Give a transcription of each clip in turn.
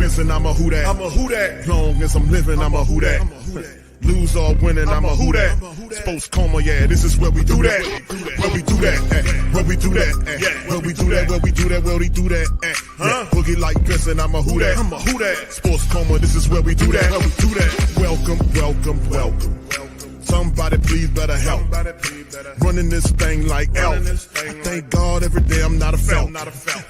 Benson, I'm a who that. I'm a who that. Long as I'm living, I'm a who that. Lose or winning, I'm a who that. Sports Coma, yeah, this is where we do that. Where we do that, where we do that, where we do that, where we do that, where we do that. Boogie like Benson, I'm a who that. I'm a who that. Sports Coma, this is where we do that. Where we do that. Welcome, welcome, welcome. Somebody please better help. Running this thing like elf. I thank God every day I'm not a felt.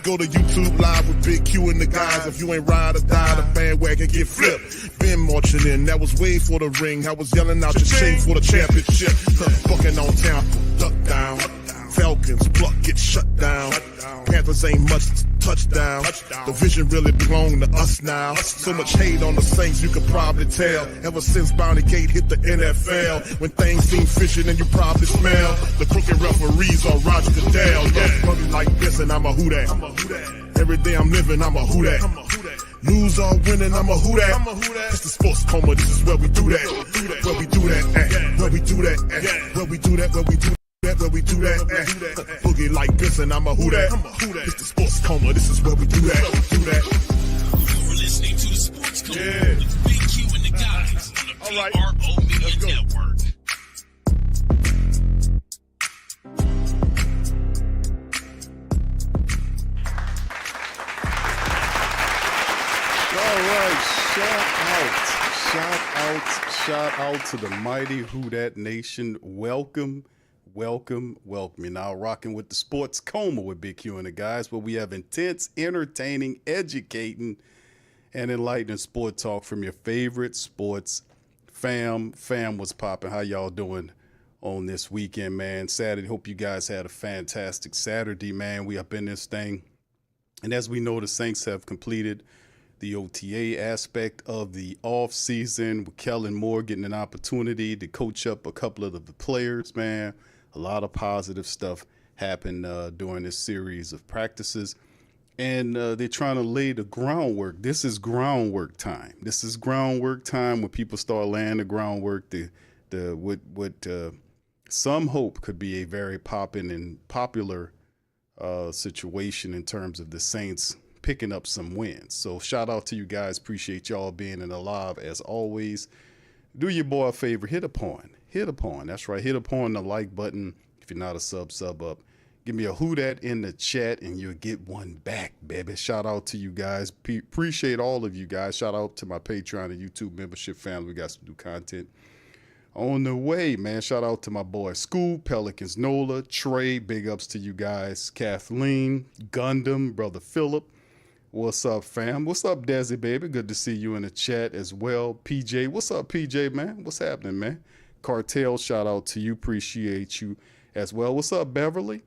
Go to YouTube Live with Big Q and the guys. If you ain't ride or die, the bandwagon get flipped. Been marching in, that was way for the ring. I was yelling out your shade for the championship. Bucking on Tampa, duck down. Falcons, pluck, get shut down. Panthers ain't much touchdown. The vision really belong to us now. So much hate on the Saints, you could probably tell. Ever since Bounty Gate hit the NFL, when things seem fishy and you probably smell the crooked referees or Roger Goodell. Yeah, brother like this and I'm a who that. Every day I'm living, I'm a who that. Lose or winning, I'm a who that. It's the Sports Coma, this is where we do that. Where we do that, where we do that, where we do that, where we do that. Where we do that, boogie like this, and I'm a who that. It's the Sports Coma. This is where we do that. You're listening to the Sports Coma with Big Q and the guys on the PRO Media Network. All right, shout out to the mighty Who Dat Nation. Welcome. You're now rocking with the Sports Coma with Big Q and the guys, where we have intense, entertaining, educating, and enlightening sport talk from your favorite sports fam. Fam, what's popping? How y'all doing on this weekend, man? Saturday, hope you guys had a fantastic Saturday, man. We up in this thing. And as we know, the Saints have completed the OTA aspect of the off season with Kellen Moore getting an opportunity to coach up a couple of the players, man. A lot of positive stuff happened during this series of practices, and they're trying to lay the groundwork. This is groundwork time. This is groundwork time when people start laying the groundwork. What some hope could be a very popping and popular situation in terms of the Saints picking up some wins. So shout out to you guys. Appreciate y'all being alive as always. Do your boy a favor. Hit upon. That's right. Hit upon the like button. If you're not a sub up. Give me a who dat in the chat and you'll get one back, baby. Shout out to you guys. Appreciate all of you guys. Shout out to my Patreon and YouTube membership family. We got some new content on the way, man. Shout out to my boy Scoop, Pelicans Nola, Trey. Big ups to you guys. Kathleen, Gundam, brother Philip. What's up, fam? What's up, Desi, baby? Good to see you in the chat as well. PJ, what's up, PJ, man? What's happening, man? Cartel, shout out to you. Appreciate you as well. What's up, Beverly?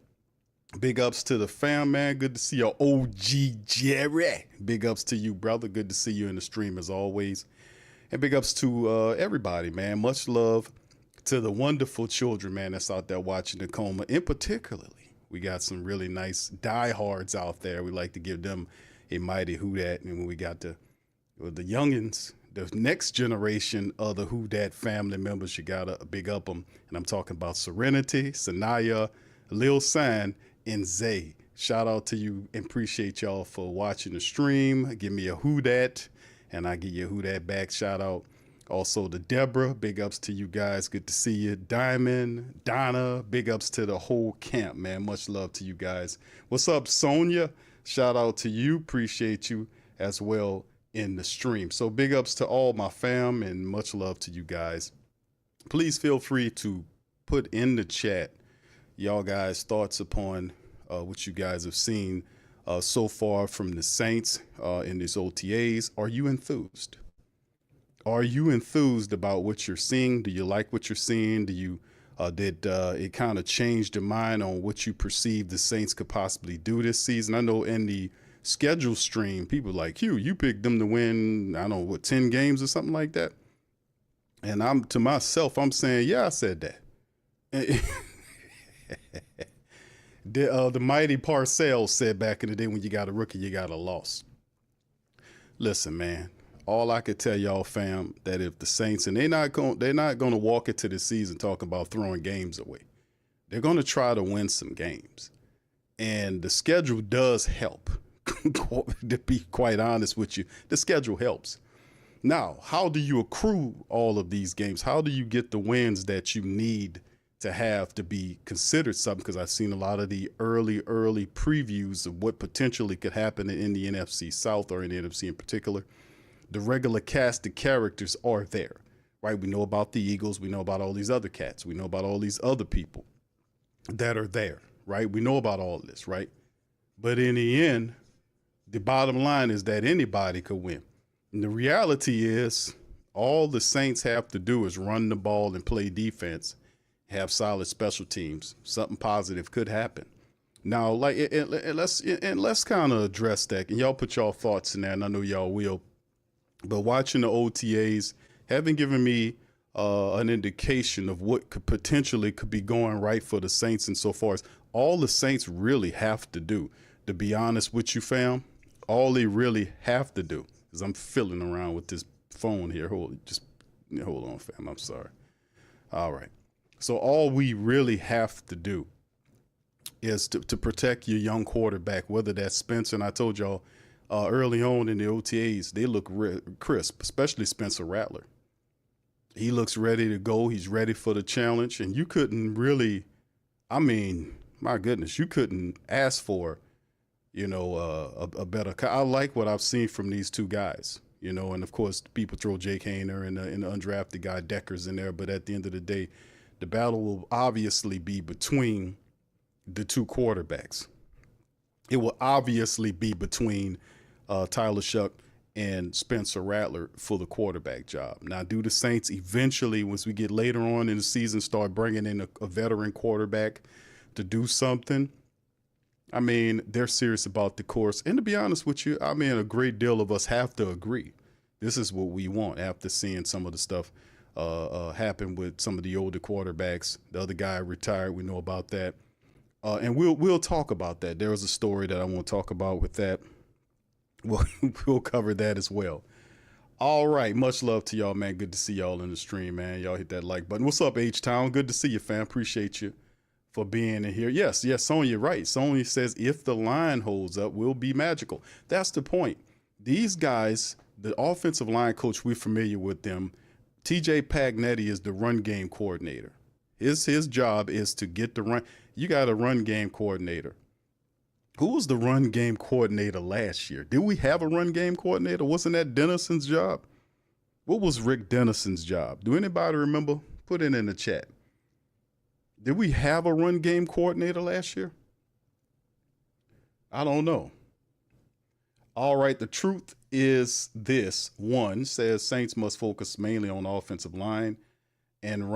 Big ups to the fam, man. Good to see you, OG Jerry. Big ups to you, brother. Good to see you in the stream as always. And big ups to everybody, man. Much love to the wonderful children, man, that's out there watching the Coma. In particularly, we got some really nice diehards out there. We like to give them a mighty who dat. And when we got the youngins, the next generation of the Who Dat family members, you gotta big up them. And I'm talking about Serenity, Sanaya, Lil San, and Zay. Shout out to you and appreciate y'all for watching the stream. Give me a who dat, and I give you a who dat back. Shout out also to Deborah. Big ups to you guys. Good to see you. Diamond, Donna, big ups to the whole camp, man. Much love to you guys. What's up, Sonia? Shout out to you. Appreciate you as well in the stream. So big ups to all my fam and much love to you guys. Please feel free to put in the chat y'all guys' thoughts upon what you guys have seen so far from the Saints in these OTAs. Are you enthused? Are you enthused about what you're seeing? Do you like what you're seeing? Do you did it kind of change your mind on what you perceive the Saints could possibly do this season? I know in the schedule stream, people like, you picked them to win, I don't know, what, 10 games or something like that? And I'm to myself, I'm saying, yeah, I said that. The mighty Parcells said back in the day, when you got a rookie, you got a loss. Listen, man, all I could tell y'all, fam, that if the Saints, and they're not going to walk into the season talking about throwing games away. They're going to try to win some games. And the schedule does help to be quite honest with you, the schedule helps. Now, how do you accrue all of these games? How do you get the wins that you need to have to be considered something? Because I've seen a lot of the early previews of what potentially could happen in the NFC South, or in the NFC in particular. The regular cast of characters are there, right? We know about the Eagles. We know about all these other cats. We know about all these other people that are there, right? We know about all this, right? But in the end, the bottom line is that anybody could win. And the reality is, all the Saints have to do is run the ball and play defense, have solid special teams. Something positive could happen. Now, like, and let's kind of address that. And y'all put y'all thoughts in there, and I know y'all will. But watching the OTAs haven't given me an indication of what could potentially be going right for the Saints. And so far as all the Saints really have to do, to be honest with you, fam, all they really have to do, because I'm fiddling around with this phone here. Hold on, fam. I'm sorry. All right. So all we really have to do is to protect your young quarterback, whether that's Spencer. And I told y'all early on in the OTAs, they look crisp, especially Spencer Rattler. He looks ready to go. He's ready for the challenge. And you couldn't really, I mean, my goodness, you couldn't ask for, a better. I like what I've seen from these two guys, and of course, people throw Jake Hayner and the undrafted guy Deckers in there. But at the end of the day, the battle will obviously be between the two quarterbacks. It will obviously be between Tyler Shuck and Spencer Rattler for the quarterback job. Now, do the Saints eventually, once we get later on in the season, start bringing in a veteran quarterback to do something? I mean, they're serious about the course. And to be honest with you, I mean, a great deal of us have to agree. This is what we want after seeing some of the stuff happen with some of the older quarterbacks. The other guy retired. We know about that. And we'll talk about that. There was a story that I want to talk about with that. We'll cover that as well. All right. Much love to y'all, man. Good to see y'all in the stream, man. Y'all hit that like button. What's up, H-Town? Good to see you, fam. Appreciate you for being in here. Yes, Sonya, right. Sonya says if the line holds up, we'll be magical. That's the point. These guys, the offensive line coach, we're familiar with them. TJ Pagnetti is the run game coordinator. His job is to get the run. You got a run game coordinator. Who was the run game coordinator last year? Did we have a run game coordinator? Wasn't that Dennison's job? What was Rick Dennison's job? Do anybody remember? Put it in the chat. Did we have a run game coordinator last year? I don't know. All right, the truth is this. One says Saints must focus mainly on offensive line and the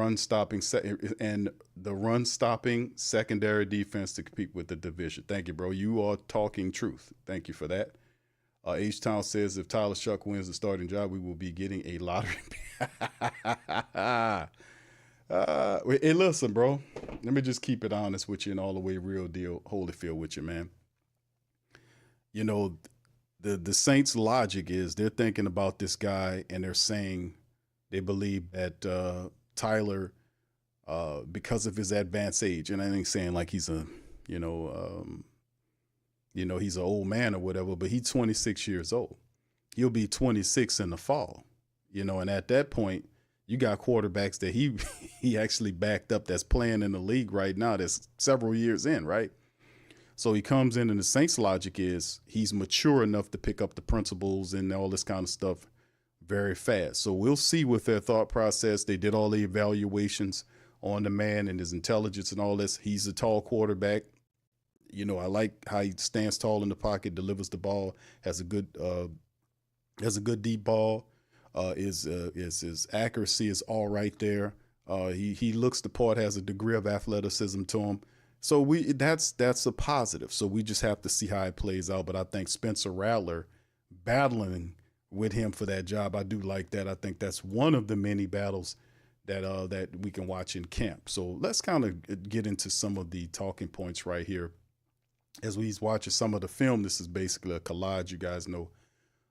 run stopping secondary defense to compete with the division. Thank you, bro. You are talking truth. Thank you for that. H-Town says if Tyler Shuck wins the starting job, we will be getting a lottery. Hey, listen, bro. Let me just keep it honest with you and all the way real deal Holyfield with you, man. The Saints' logic is they're thinking about this guy and they're saying they believe that Tyler, because of his advanced age, and I ain't saying like he's a, he's an old man or whatever, but he's 26 years old. He'll be 26 in the fall, and at that point, you got quarterbacks that he actually backed up that's playing in the league right now that's several years in, right? So he comes in and the Saints' logic is he's mature enough to pick up the principles and all this kind of stuff very fast. So we'll see with their thought process. They did all the evaluations on the man and his intelligence and all this. He's a tall quarterback. I like how he stands tall in the pocket, delivers the ball, has a good deep ball. His accuracy is all right there. He looks the part, has a degree of athleticism to him. So that's a positive. So we just have to see how it plays out. But I think Spencer Rattler battling with him for that job, I do like that. I think that's one of the many battles that we can watch in camp. So let's kind of get into some of the talking points right here. As we watch some of the film, this is basically a collage, you guys know,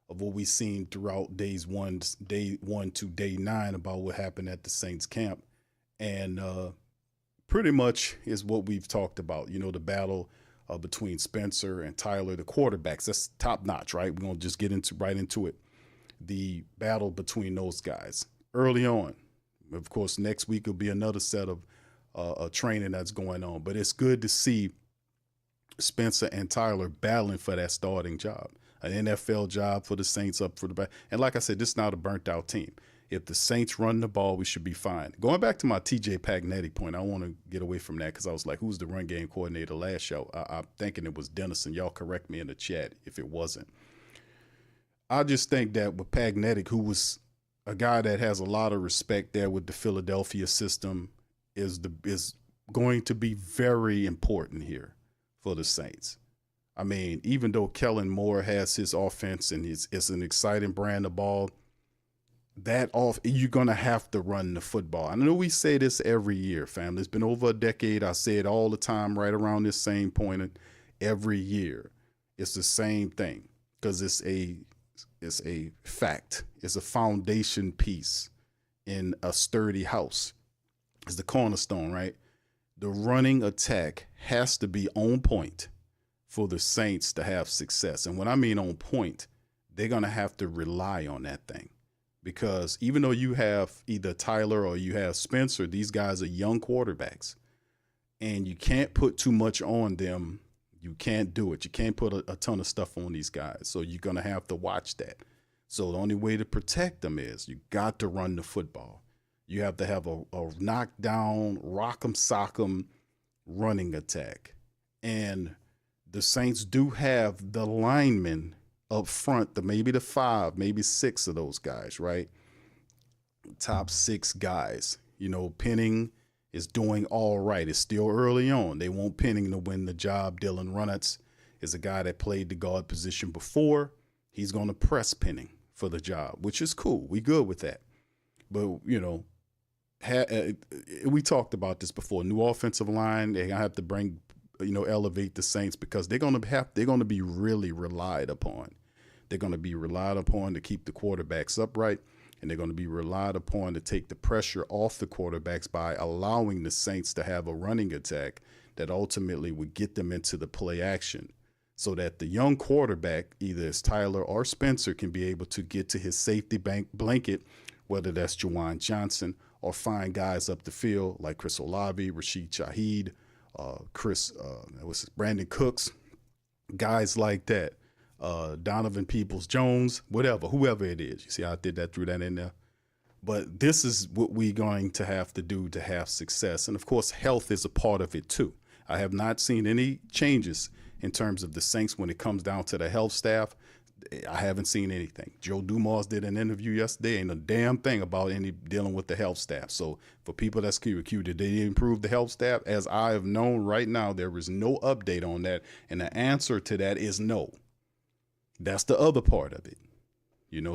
of what we've seen throughout day 1 to day 9 about what happened at the Saints camp. And pretty much is what we've talked about, the battle between Spencer and Tyler, the quarterbacks. That's top notch, right? We're going to just get right into it. The battle between those guys early on. Of course, next week will be another set of training that's going on. But it's good to see Spencer and Tyler battling for that starting job, an NFL job for the Saints up for the back. And like I said, this is not a burnt out team. If the Saints run the ball, we should be fine. Going back to my TJ Pagnetti point, I want to get away from that because I was like, who's the run game coordinator last show? I'm thinking it was Dennison. Y'all correct me in the chat if it wasn't. I just think that with Pagnetti, who was a guy that has a lot of respect there with the Philadelphia system, is going to be very important here for the Saints. I mean, even though Kellen Moore has his offense and it's an exciting brand of ball, you're going to have to run the football. I know we say this every year, family. It's been over a decade. I say it all the time right around this same point every year. It's the same thing because it's a fact. It's a foundation piece in a sturdy house. It's the cornerstone, right? The running attack has to be on point for the Saints to have success. And when I mean on point, they're going to have to rely on that thing. Because even though you have either Tyler or you have Spencer, these guys are young quarterbacks. And you can't put too much on them. You can't do it. You can't put a ton of stuff on these guys. So you're going to have to watch that. So the only way to protect them is you got to run the football. You have to have a knockdown, rock'em sock'em running attack. And the Saints do have the linemen up front, maybe the 5, maybe 6 of those guys, right? Top 6 guys. You know, Penning is doing all right. It's still early on. They want Penning to win the job. Dylan Runnets is a guy that played the guard position before. He's going to press Penning for the job, which is cool. We good with that. But, you know, we talked about this before. New offensive line, they're going to have to bring, elevate the Saints because they're going to be really relied upon. They're going to be relied upon to keep the quarterbacks upright, and they're going to be relied upon to take the pressure off the quarterbacks by allowing the Saints to have a running attack that ultimately would get them into the play action so that the young quarterback, either as Tyler or Spencer, can be able to get to his safety blanket, whether that's Juwan Johnson or find guys up the field like Chris Olave, Rashid Shaheed, Brandon Cooks, guys like that. Donovan Peoples-Jones, whoever it is. You see how I did that, threw that in there. But this is what we're going to have to do to have success. And, of course, health is a part of it, too. I have not seen any changes in terms of the Saints when it comes down to the health staff. I haven't seen anything. Joe Dumas did an interview yesterday, ain't a damn thing about dealing with the health staff. So for people that's QQ, did they improve the health staff? As I have known right now, there is no update on that. And the answer to that is no. That's the other part of it,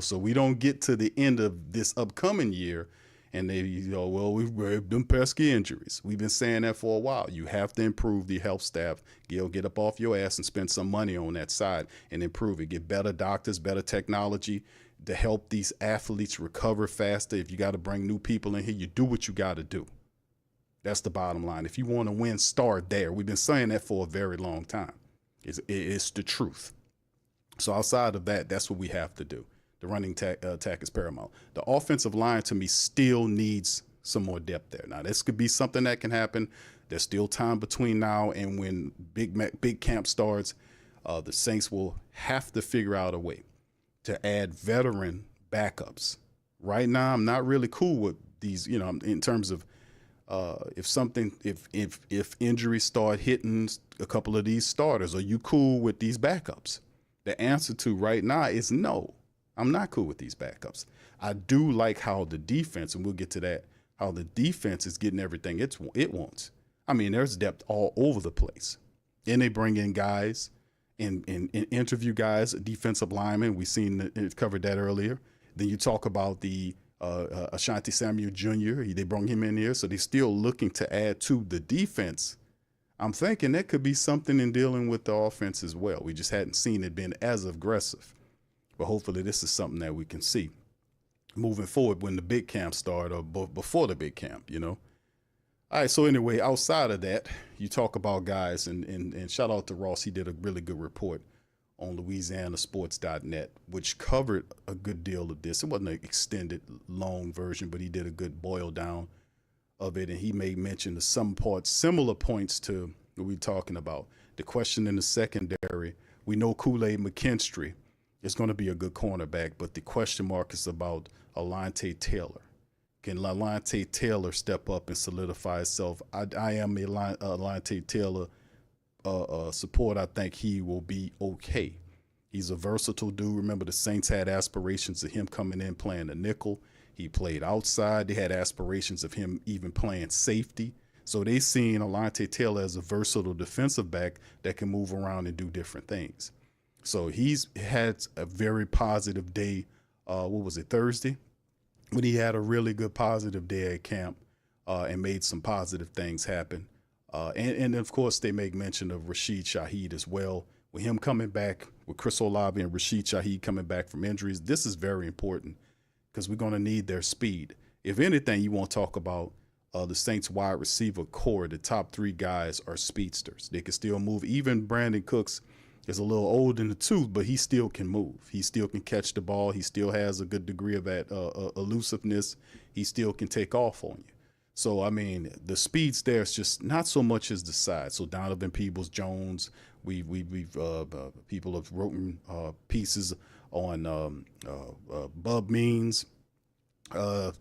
so we don't get to the end of this upcoming year and we've done pesky injuries. We've been saying that for a while. You have to improve the health staff. Get up off your ass and spend some money on that side and improve it. Get better doctors, better technology to help these athletes recover faster. If you got to bring new people in here, you do what you got to do. That's the bottom line. If you want to win, start there. We've been saying that for a very long time. It's the truth. So outside of that, that's what we have to do. The running attack is paramount. The offensive line, to me, still needs some more depth there. Now, this could be something that can happen. There's still time between now and when big camp starts. The Saints will have to figure out a way to add veteran backups. Right now, I'm not really cool with these, in terms of if injuries start hitting a couple of these starters, are you cool with these backups? The answer to right now is no. I'm not cool with these backups. I do like how the defense, and we'll get to that, how the defense is getting everything it wants. I mean, there's depth all over the place. And they bring in guys and interview guys, defensive linemen. We've covered that earlier. Then you talk about the Ashanti Samuel Jr. They brought him in here. So they're still looking to add to the defense. I'm thinking that could be something in dealing with the offense as well. We just hadn't seen it been as aggressive. But hopefully this is something that we can see moving forward when the big camp start or before the big camp, All right, so anyway, outside of that, you talk about guys, and shout out to Ross. He did a really good report on LouisianaSports.net, which covered a good deal of this. It wasn't an extended, long version, but he did a good boil down of it, and he made mention of some parts, similar points to what we're talking about. The question in the secondary, we know Kool-Aid McKinstry is going to be a good cornerback, but the question mark is about Alontae Taylor. Can Alontae Taylor step up and solidify itself? I am a Alontae Taylor support. I think he will be okay. He's a versatile dude. Remember, the Saints had aspirations of him coming in playing the nickel. He played outside. They had aspirations of him even playing safety. So they seen Alontae Taylor as a versatile defensive back that can move around and do different things. So he's had a very positive day. What was it, Thursday? When he had a really good positive day at camp and made some positive things happen. And of course, they make mention of Rashid Shaheed as well. With him coming back, with Chris Olave and Rashid Shaheed coming back from injuries, this is very important because we're going to need their speed. If anything, you want to talk about the Saints wide receiver core, the top three guys are speedsters. They can still move. Even Brandon Cooks is a little old in the tooth, but he still can move. He still can catch the ball. He still has a good degree of that elusiveness. He still can take off on you. So, I mean, the speed's there. It's just not so much as the size. So Donovan Peoples-Jones, we've people have written pieces on Bub Means.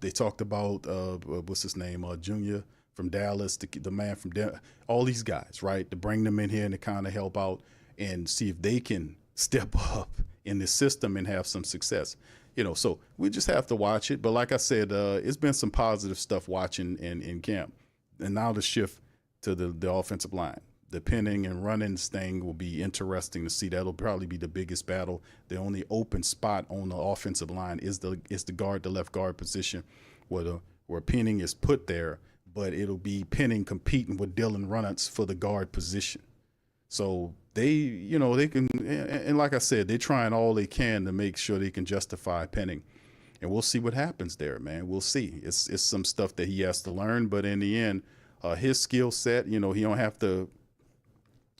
They talked about what's his name, Junior from Dallas, the man from Dallas. All these guys, right, to bring them in here and to kind of help out and see if they can step up in the system and have some success. So we just have to watch it. But like I said, it's been some positive stuff watching in camp. And now the shift to the offensive line. The pinning and running thing will be interesting to see. That'll probably be the biggest battle. The only open spot on the offensive line is the left guard position where pinning is put there, but it'll be pinning competing with Dylan Runnels for the guard position. So they can, and like I said, they're trying all they can to make sure they can justify penning. And we'll see what happens there, man. We'll see. It's some stuff that he has to learn, but in the end, his skill set, he don't have to,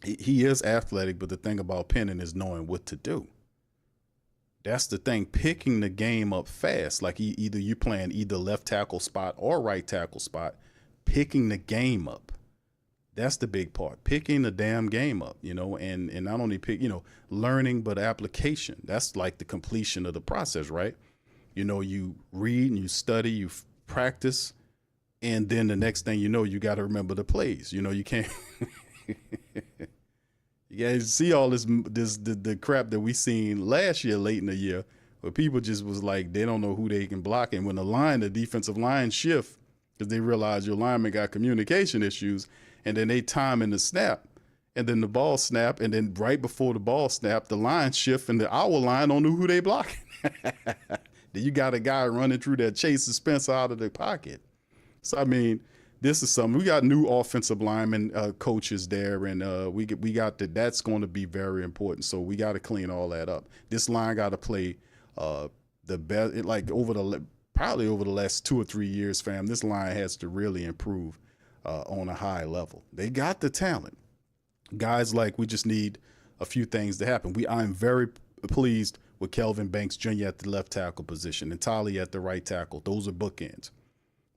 he is athletic, but the thing about penning is knowing what to do. That's the thing, picking the game up fast. Like either you playing either left tackle spot or right tackle spot, picking the game up. That's the big part, picking the damn game up, and not only learning, but application. That's like the completion of the process, right? You read and you study, you practice, and then the next thing you know, you got to remember the plays. You can't, you guys see all the crap that we seen last year, late in the year, where people just was like, they don't know who they can block. And when the defensive line shift, because they realize your lineman got communication issues, and then they time in the snap, and then the ball snap, and then right before the ball snap, the line shift, and our line don't know who they blocking. Then you got a guy running through that Chase Spencer out of the pocket. So, I mean, this is something. We got new offensive linemen coaches there, and we got that's going to be very important. So we got to clean all that up. This line got to play the best, probably over the last 2 or 3 years, fam. This line has to really improve on a high level. They got the talent. Guys, we just need a few things to happen. I'm very pleased with Kelvin Banks Jr. at the left tackle position and Tolly at the right tackle. Those are bookends.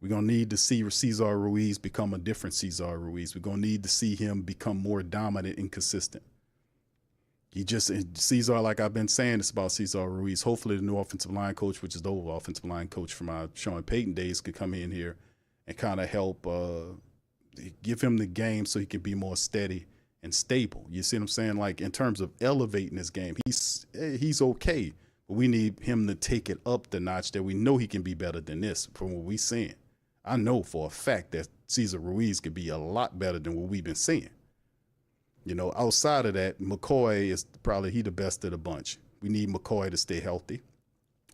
We're going to need to see Cesar Ruiz become a different Cesar Ruiz. We're going to need to see him become more dominant and consistent. Cesar, like I've been saying, it's about Cesar Ruiz. Hopefully the new offensive line coach, which is the old offensive line coach from our Sean Payton days, could come in here and kind of help give him the game so he can be more steady and stable. You see what I'm saying? Like, in terms of elevating his game, he's okay, but we need him to take it up the notch that we know he can be better than this from what we're seeing. I know for a fact that Cesar Ruiz could be a lot better than what we've been seeing. Outside of that, McCoy is probably the best of the bunch. We need McCoy to stay healthy.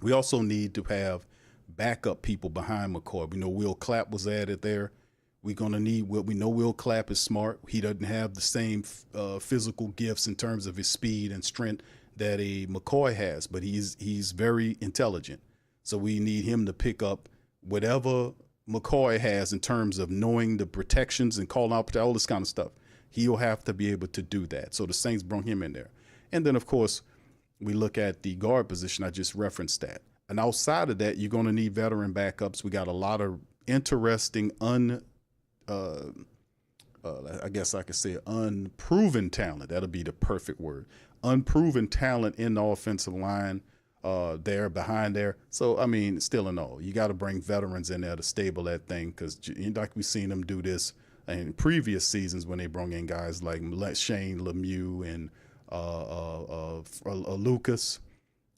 We also need to have backup people behind McCoy. We know Will Clapp was added there. We're going to need we know Will Clapp is smart. He doesn't have the same physical gifts in terms of his speed and strength that a McCoy has, but he's very intelligent. So we need him to pick up whatever McCoy has in terms of knowing the protections and calling out all this kind of stuff. He'll have to be able to do that. So the Saints brought him in there. And then, of course, we look at the guard position. I just referenced that. And outside of that, you're going to need veteran backups. We got a lot of interesting, I guess I could say unproven talent. That'll be the perfect word. Unproven talent in the offensive line there, behind there. So, I mean, still in all, you got to bring veterans in there to stable that thing because like we've seen them do this in previous seasons when they brought in guys like Shane Lemieux and Lucas.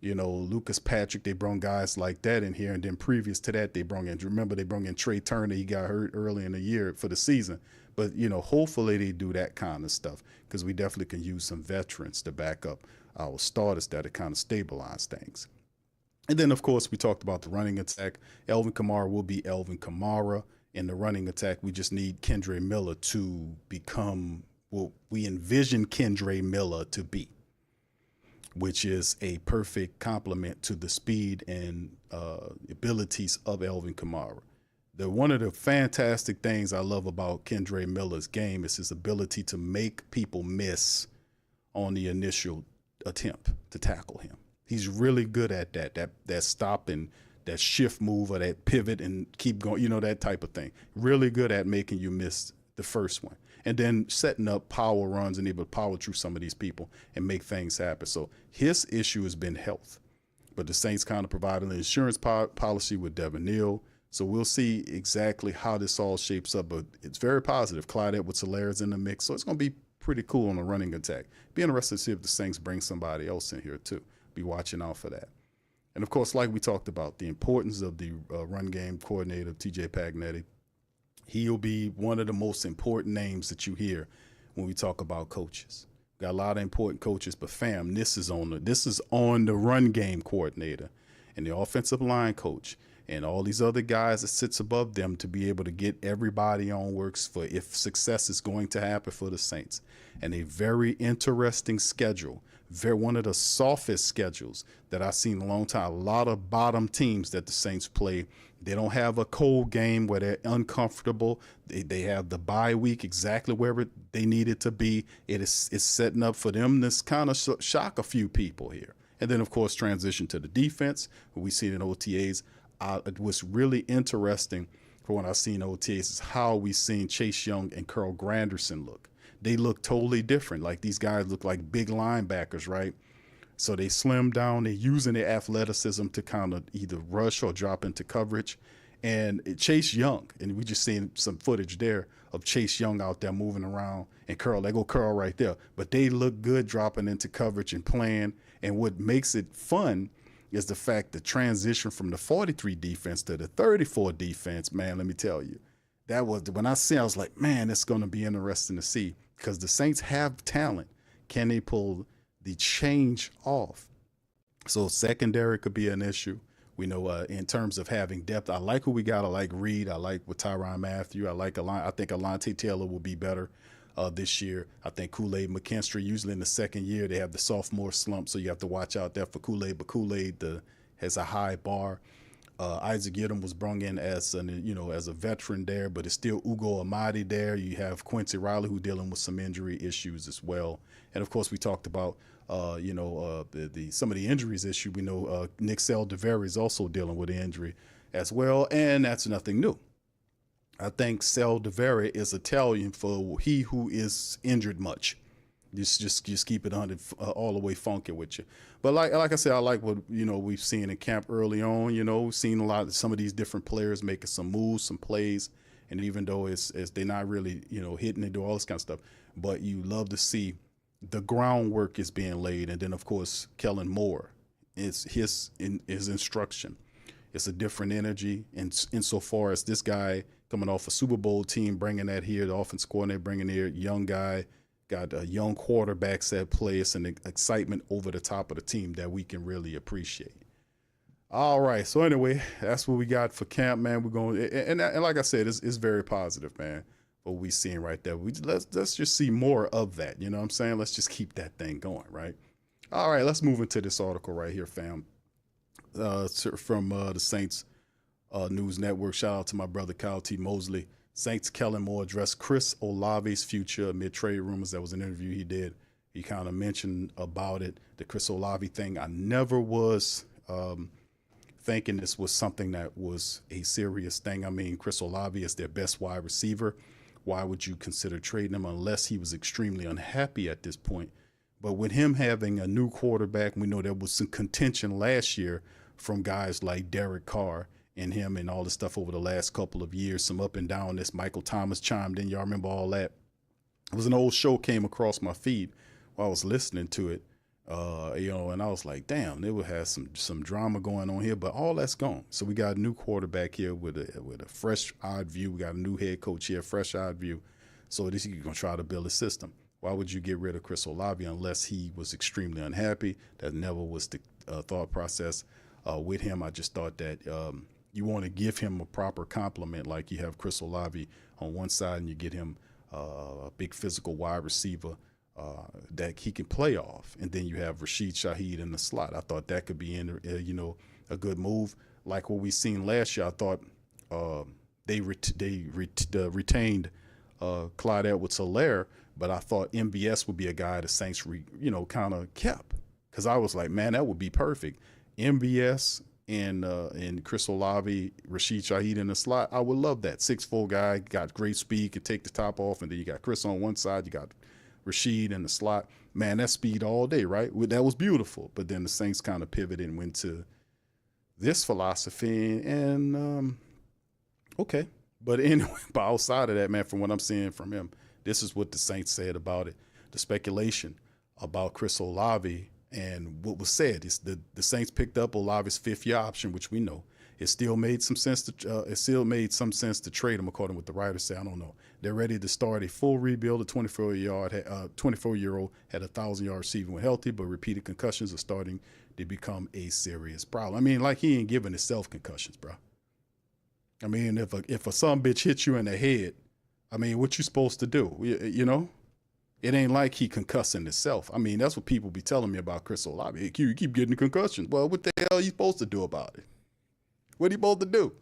Lucas Patrick, they brought guys like that in here. And then previous to that, they brought in Trey Turner. He got hurt early in the year for the season. But, hopefully they do that kind of stuff because we definitely can use some veterans to back up our starters that kind of stabilize things. And then, of course, we talked about the running attack. Alvin Kamara will be Alvin Kamara. In the running attack, we just need Kendre Miller to become what we envision Kendre Miller to be, which is a perfect complement to the speed and abilities of Alvin Kamara. One of the fantastic things I love about Kendre Miller's game is his ability to make people miss on the initial attempt to tackle him. He's really good at that stop and that shift move or that pivot and keep going, that type of thing. Really good at making you miss the first one. And then setting up power runs and able to power through some of these people and make things happen. So his issue has been health. But the Saints kind of provided an insurance policy with Devin Neal. So we'll see exactly how this all shapes up. But it's very positive. Clyde Edwards-Hilaire's in the mix. So it's going to be pretty cool on the running attack. Be interested to see if the Saints bring somebody else in here too. Be watching out for that. And, of course, like we talked about, the importance of the run game coordinator, TJ Pagnetti. He'll be one of the most important names that you hear when we talk about coaches. Got a lot of important coaches, but fam, this is on the run game coordinator and the offensive line coach and all these other guys that sits above them to be able to get everybody on works for if success is going to happen for the Saints. And a very interesting schedule. One of the softest schedules that I've seen in a long time. A lot of bottom teams that the Saints play. They don't have a cold game where they're uncomfortable. They have the bye week exactly where they need it to be. It's setting up for them to kind of shock a few people here. And then, of course, transition to the defense. We see it in OTAs. What's really interesting for when I seen OTAs is how we seen Chase Young and Carl Granderson look. They look totally different. Like these guys look like big linebackers, right? So they slim down. They're using their athleticism to kind of either rush or drop into coverage. And Chase Young, and we just seen some footage there of Chase Young out there moving around. And Carl, they go Carl right there. But they look good dropping into coverage and playing. And what makes it fun is the fact the transition from the 43 defense to the 34 defense, man, let me tell you. That was, when I was like, man, it's going to be interesting to see because the Saints have talent. Can they pull the change off? So secondary could be an issue. We know in terms of having depth, I like who we got. I like Reed. I like with Tyrann Mathieu. I think Alontae Taylor will be better this year. I think Kool-Aid McKinstry, usually in the second year, they have the sophomore slump, so you have to watch out there for Kool-Aid. But Kool-Aid has a high bar. Isaac Yiadom was brought in as a veteran there, but it's still Ugo Amadi there. You have Quincy Riley who's dealing with some injury issues as well. And of course, we talked about some of the injuries issue. We know Nick Saldiveri is also dealing with an injury as well, and that's nothing new. I think Saldiveri is Italian for he who is injured much. Just keep it all the way funky with you. But like I said, I like what we've seen in camp early on. We've seen a lot of some of these different players making some moves, some plays, and even though it's they're not really hitting and do all this kind of stuff, but you love to see the groundwork is being laid. And then of course Kellen Moore, it's his instruction. It's a different energy, insofar as this guy coming off a Super Bowl team, bringing that here, the offense coordinator bringing here, young guy. Got a young quarterbacks that play. It's an excitement over the top of the team that we can really appreciate. All right. So anyway, that's what we got for camp, man. We're going and like I said, it's very positive, man. What we seeing right there. Let's just see more of that. You know what I'm saying? Let's just keep that thing going, right? All right. Let's move into this article right here, fam. From the Saints News Network. Shout out to my brother Kyle T. Mosley. Saints Kellen Moore addressed Chris Olave's future amid trade rumors. That was an interview he did. He kind of mentioned about it, the Chris Olave thing. I never was thinking this was something that was a serious thing. I mean, Chris Olave is their best wide receiver. Why would you consider trading him unless he was extremely unhappy at this point? But with him having a new quarterback, we know there was some contention last year from guys like Derek Carr and him and all the stuff over the last couple of years, some up and down. This Michael Thomas chimed in. Y'all remember all that? It was an old show came across my feed while I was listening to it, and I was like, damn, they would have some drama going on here, but all that's gone. So we got a new quarterback here with a fresh-eyed view. We got a new head coach here, fresh-eyed view. So this you're going to try to build a system. Why would you get rid of Chris Olave unless he was extremely unhappy? That never was the thought process with him. I just thought that you want to give him a proper compliment, like you have Chris Olave on one side and you get him a big physical wide receiver that he can play off, and then you have Rashid Shaheed in the slot. I thought that could be a good move. Like what we seen last year, I thought they retained Clyde Edwards-Helaire, but I thought MBS would be a guy the Saints kind of kept, because I was like, man, that would be perfect. MBS and Chris Olave, Rashid Shaheed in the slot. I would love that. 6'4" guy, got great speed, could take the top off, and then you got Chris on one side, you got Rashid in the slot. Man, that's speed all day, right? That was beautiful. But then the Saints kind of pivoted and went to this philosophy, and okay. But anyway, but outside of that, man, from what I'm seeing from him, this is what the Saints said about it. The speculation about Chris Olave and what was said is the Saints picked up Olave's fifth-year option, which we know. It still made some sense to trade him, according to what the writers say. I don't know. They're ready to start a full rebuild. A 24-year-old had 1,000-yard receiving when healthy, but repeated concussions are starting to become a serious problem. I mean, like he ain't giving himself concussions, bro. I mean, if a son bitch hits you in the head, I mean, what you supposed to do? You know? It ain't like he concussing himself. I mean, that's what people be telling me about Chris Olave. Hey, Q, you keep getting concussions. Well, what the hell are you supposed to do about it? What are you supposed to do?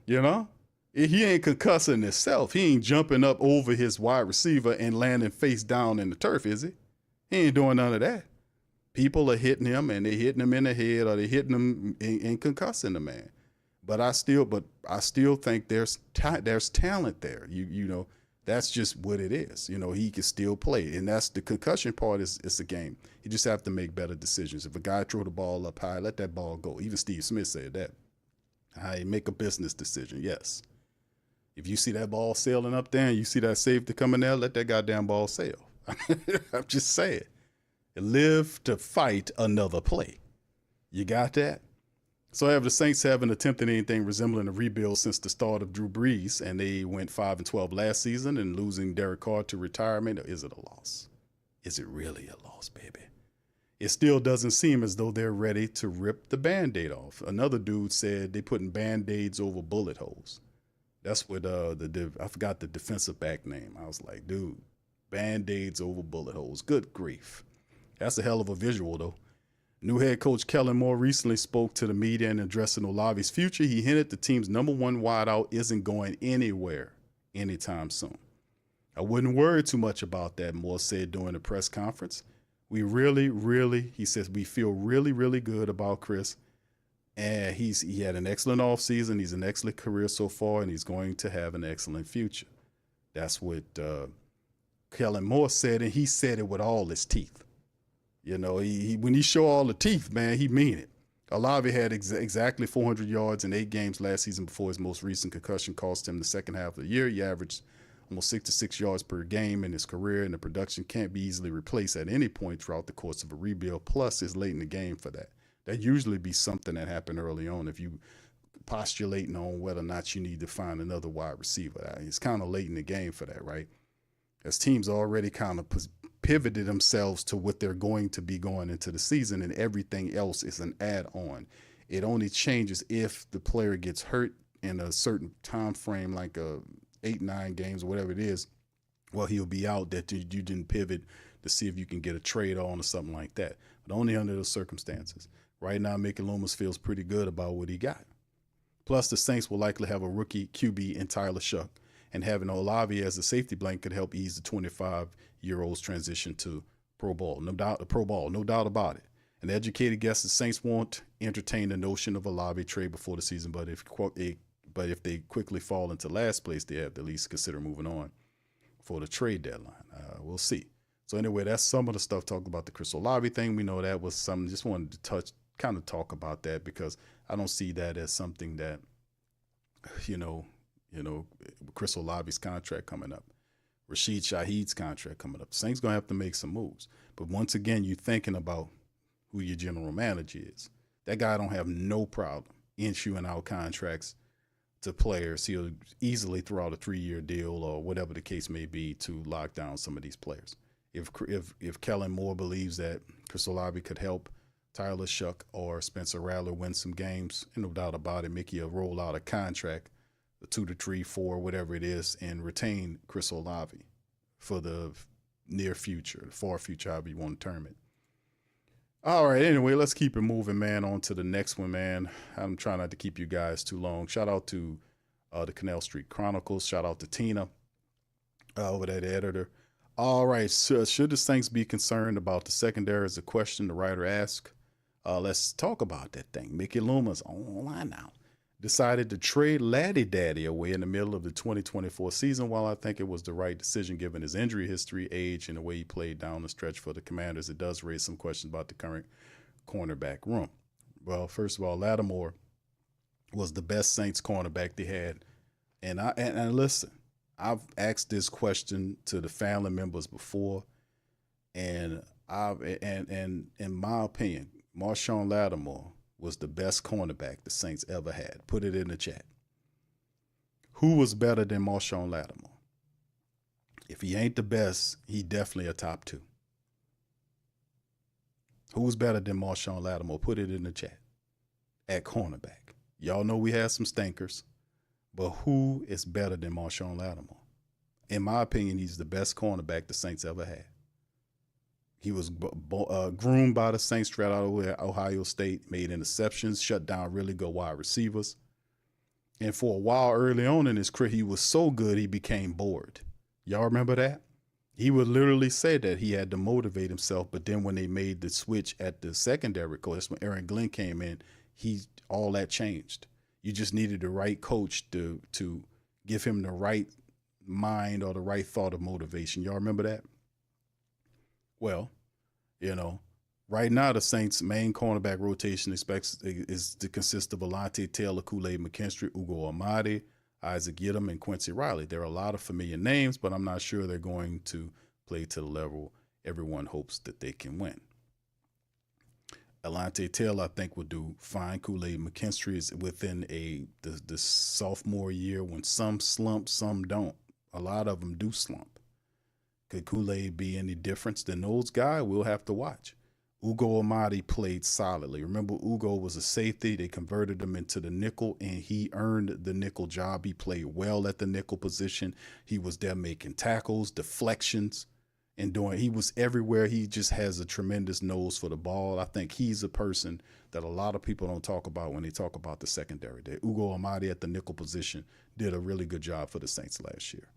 You know? He ain't concussing himself. He ain't jumping up over his wide receiver and landing face down in the turf, is he? He ain't doing none of that. People are hitting him, and they're hitting him in the head, or they're hitting him and concussing the man. But I still think there's talent there. You know, that's just what it is. You know, he can still play, and that's the concussion part. It's a game. You just have to make better decisions. If a guy throw the ball up high, let that ball go. Even Steve Smith said that. I make a business decision. Yes. If you see that ball sailing up there and you see that safety coming there, let that goddamn ball sail. I'm just saying. Live to fight another play. You got that? So however, the Saints haven't attempted anything resembling a rebuild since the start of Drew Brees, and they went 5-12 last season, and losing Derek Carr to retirement, or is it a loss? Is it really a loss, baby? It still doesn't seem as though they're ready to rip the Band-Aid off. Another dude said they putting Band-Aids over bullet holes. That's what I forgot the defensive back name. I was like, dude, Band-Aids over bullet holes. Good grief. That's a hell of a visual, though. New head coach Kellen Moore recently spoke to the media in addressing Olave's future. He hinted the team's number one wideout isn't going anywhere anytime soon. I wouldn't worry too much about that, Moore said during the press conference. He says, we feel really, really good about Chris. And he had an excellent offseason. He's an excellent career so far, and he's going to have an excellent future. That's what Kellen Moore said, and he said it with all his teeth. You know, when he show all the teeth, man, he mean it. Olave had exactly 400 yards in 8 games last season before his most recent concussion cost him the second half of the year. He averaged almost 66 yards per game in his career, and the production can't be easily replaced at any point throughout the course of a rebuild. Plus, it's late in the game for that. That usually be something that happened early on if you postulating on whether or not you need to find another wide receiver. It's kind of late in the game for that, right? As teams already kind of pivoted themselves to what they're going to be going into the season, and everything else is an add-on. It only changes if the player gets hurt in a certain time frame, like 8-9 games or whatever it is. Well, he'll be out that you didn't pivot to see if you can get a trade on or something like that. But only under those circumstances. Right now, Mickey Loomis feels pretty good about what he got. Plus, the Saints will likely have a rookie QB in Tyler Shuck, and having Olave as a safety blanket could help ease the 25-year-old's transition to pro ball. No doubt about it. An educated guess the Saints won't entertain the notion of Olave trade before the season, but if they quickly fall into last place, they have to at least consider moving on for the trade deadline. We'll see. So anyway, that's some of the stuff talked about the Chris Olave thing. We know that was something. Just wanted to kind of talk about that because I don't see that as something that, Chris Olave's contract coming up, Rashid Shaheed's contract coming up. Saints gonna have to make some moves. But once again, you're thinking about who your general manager is. That guy don't have no problem issuing out contracts to players. He'll easily throw out a 3-year deal or whatever the case may be to lock down some of these players. If Kellen Moore believes that Chris Olave could help Tyler Shuck or Spencer Rattler win some games, no doubt about it, Mickey will roll out a contract, 2 to 3, 4, whatever it is, and retain Chris Olave for the near future, the far future, however you want to term it. All right, anyway, let's keep it moving, man, on to the next one, man. I'm trying not to keep you guys too long. Shout out to the Canal Street Chronicles. Shout out to Tina over there, the editor. All right, so should the Saints be concerned about the secondary is a question the writer asked. Let's talk about that thing. Mickey Loomis online now. Decided to trade Laddie Daddy away in the middle of the 2024 season. While I think it was the right decision given his injury history, age, and the way he played down the stretch for the Commanders, it does raise some questions about the current cornerback room. Well, first of all, Lattimore was the best Saints cornerback they had. And listen, I've asked this question to the family members before, and in my opinion, Marshawn Lattimore was the best cornerback the Saints ever had. Put it in the chat. Who was better than Marshawn Lattimore? If he ain't the best, he definitely a top 2. Who's better than Marshawn Lattimore? Put it in the chat. At cornerback. Y'all know we had some stinkers, but who is better than Marshawn Lattimore? In my opinion, he's the best cornerback the Saints ever had. He was groomed by the Saints straight out of Ohio State, made interceptions, shut down really good wide receivers. And for a while early on in his career, he was so good he became bored. Y'all remember that? He would literally say that he had to motivate himself, but then when they made the switch at the secondary coach, when Aaron Glenn came in, all that changed. You just needed the right coach to give him the right mind or the right thought of motivation. Y'all remember that? Well, right now the Saints' main cornerback rotation is to consist of Alante Taylor, Kool-Aid McKinstry, Ugo Amadi, Isaac Yiadom, and Quincy Riley. There are a lot of familiar names, but I'm not sure they're going to play to the level everyone hopes that they can win. Alante Taylor, I think, will do fine. Kool-Aid McKinstry is within the sophomore year when some slump, some don't. A lot of them do slump. Could Kool-Aid be any difference than those guys? We'll have to watch. Ugo Amadi played solidly. Remember, Ugo was a safety. They converted him into the nickel, and he earned the nickel job. He played well at the nickel position. He was there making tackles, deflections, and he was everywhere. He just has a tremendous nose for the ball. I think he's a person that a lot of people don't talk about when they talk about the secondary. That Ugo Amadi at the nickel position did a really good job for the Saints last year.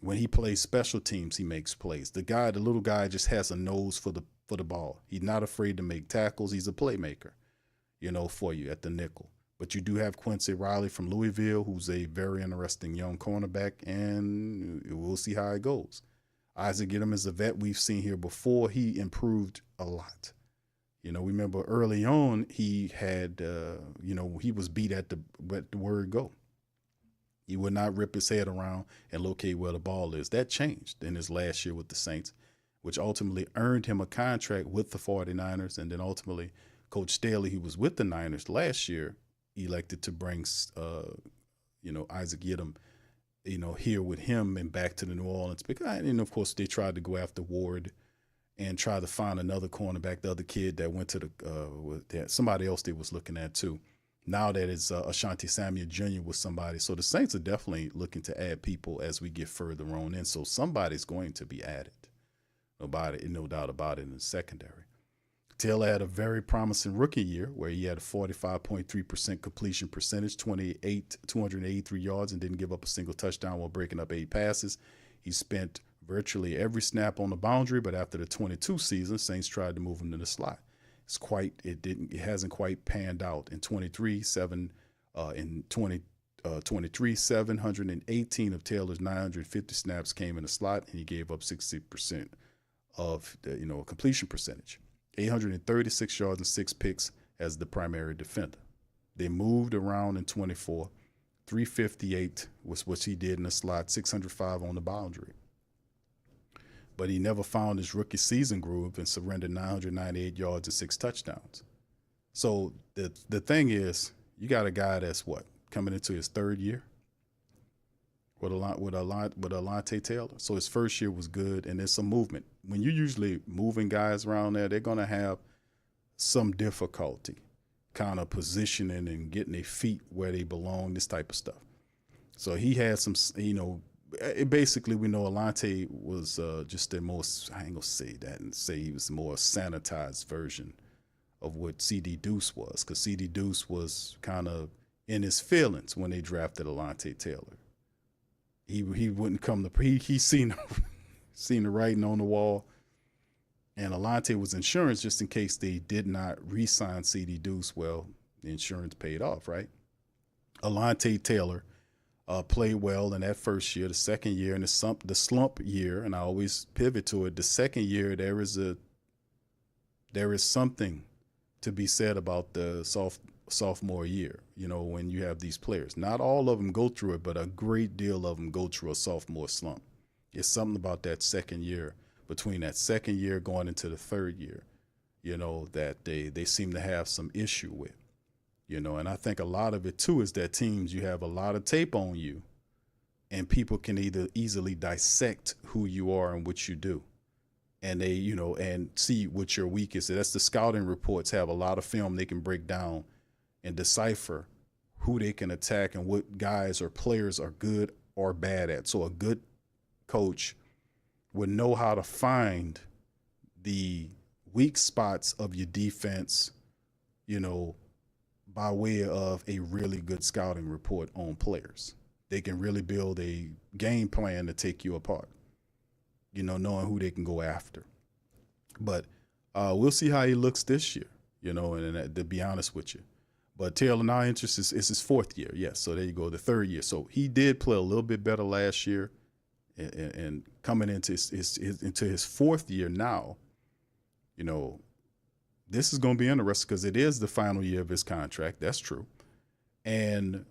When he plays special teams, he makes plays. The little guy just has a nose for the ball. He's not afraid to make tackles. He's a playmaker, for you at the nickel. But you do have Quincy Riley from Louisville, who's a very interesting young cornerback, and we'll see how it goes. Isaac Yiadom is a vet we've seen here before. He improved a lot. Remember early on, he had, he was beat at the word go. He would not rip his head around and locate where the ball is. That changed in his last year with the Saints, which ultimately earned him a contract with the 49ers. And then ultimately, Coach Staley, who was with the Niners last year, elected to bring, Isaac Yiadom, here with him and back to the New Orleans. And, of course, they tried to go after Ward and try to find another cornerback, the other kid that went to somebody else they was looking at too. Now that it's Ashanti Samuel Jr. with somebody. So the Saints are definitely looking to add people as we get further on in. So somebody's going to be added. No doubt about it in the secondary. Taylor had a very promising rookie year where he had a 45.3% completion percentage, 283 yards, and didn't give up a single touchdown while breaking up 8 passes. He spent virtually every snap on the boundary, but after the 22 season, Saints tried to move him to the slot. It hasn't quite panned out. In 23, 718 of Taylor's 950 snaps came in the slot, and he gave up 60% of the completion percentage. 836 yards and 6 picks as the primary defender. They moved around in 24. 358 was what he did in the slot, 605 on the boundary. But he never found his rookie season groove and surrendered 998 yards and 6 touchdowns. So the thing is, you got a guy that's coming into his 3rd year with Alontae Taylor. So his first year was good, and there's some movement. When you're usually moving guys around there, they're going to have some difficulty kind of positioning and getting their feet where they belong, this type of stuff. So he had some, basically we know Alontae was just the most, I ain't going to say that and say he was the more sanitized version of what CD Deuce was, because CD Deuce was kind of in his feelings when they drafted Alontae Taylor. He wouldn't come to he seen the writing on the wall, and Alontae was insurance just in case they did not re-sign CD Deuce. Well, the insurance paid off, right? Alontae Taylor played well in that first year. The second year, and the slump year, and I always pivot to it. The second year, there is something to be said about the sophomore year, when you have these players. Not all of them go through it, but a great deal of them go through a sophomore slump. It's something about that second year, between that second year going into the 3rd year, that they seem to have some issue with, and I think a lot of it too is that teams, you have a lot of tape on you, and people can either easily dissect who you are and what you do. And they, and see what your weak is. That's the scouting reports have a lot of film they can break down and decipher who they can attack and what guys or players are good or bad at. So a good coach would know how to find the weak spots of your defense, by way of a really good scouting report on players. They can really build a game plan to take you apart, knowing who they can go after. But we'll see how he looks this year, and to be honest with you. But Taylor, now interest is his 4th year. Yes, so there you go, the 3rd year. So he did play a little bit better last year, and coming into his 4th year now, this is going to be interesting because it is the final year of his contract. That's true. And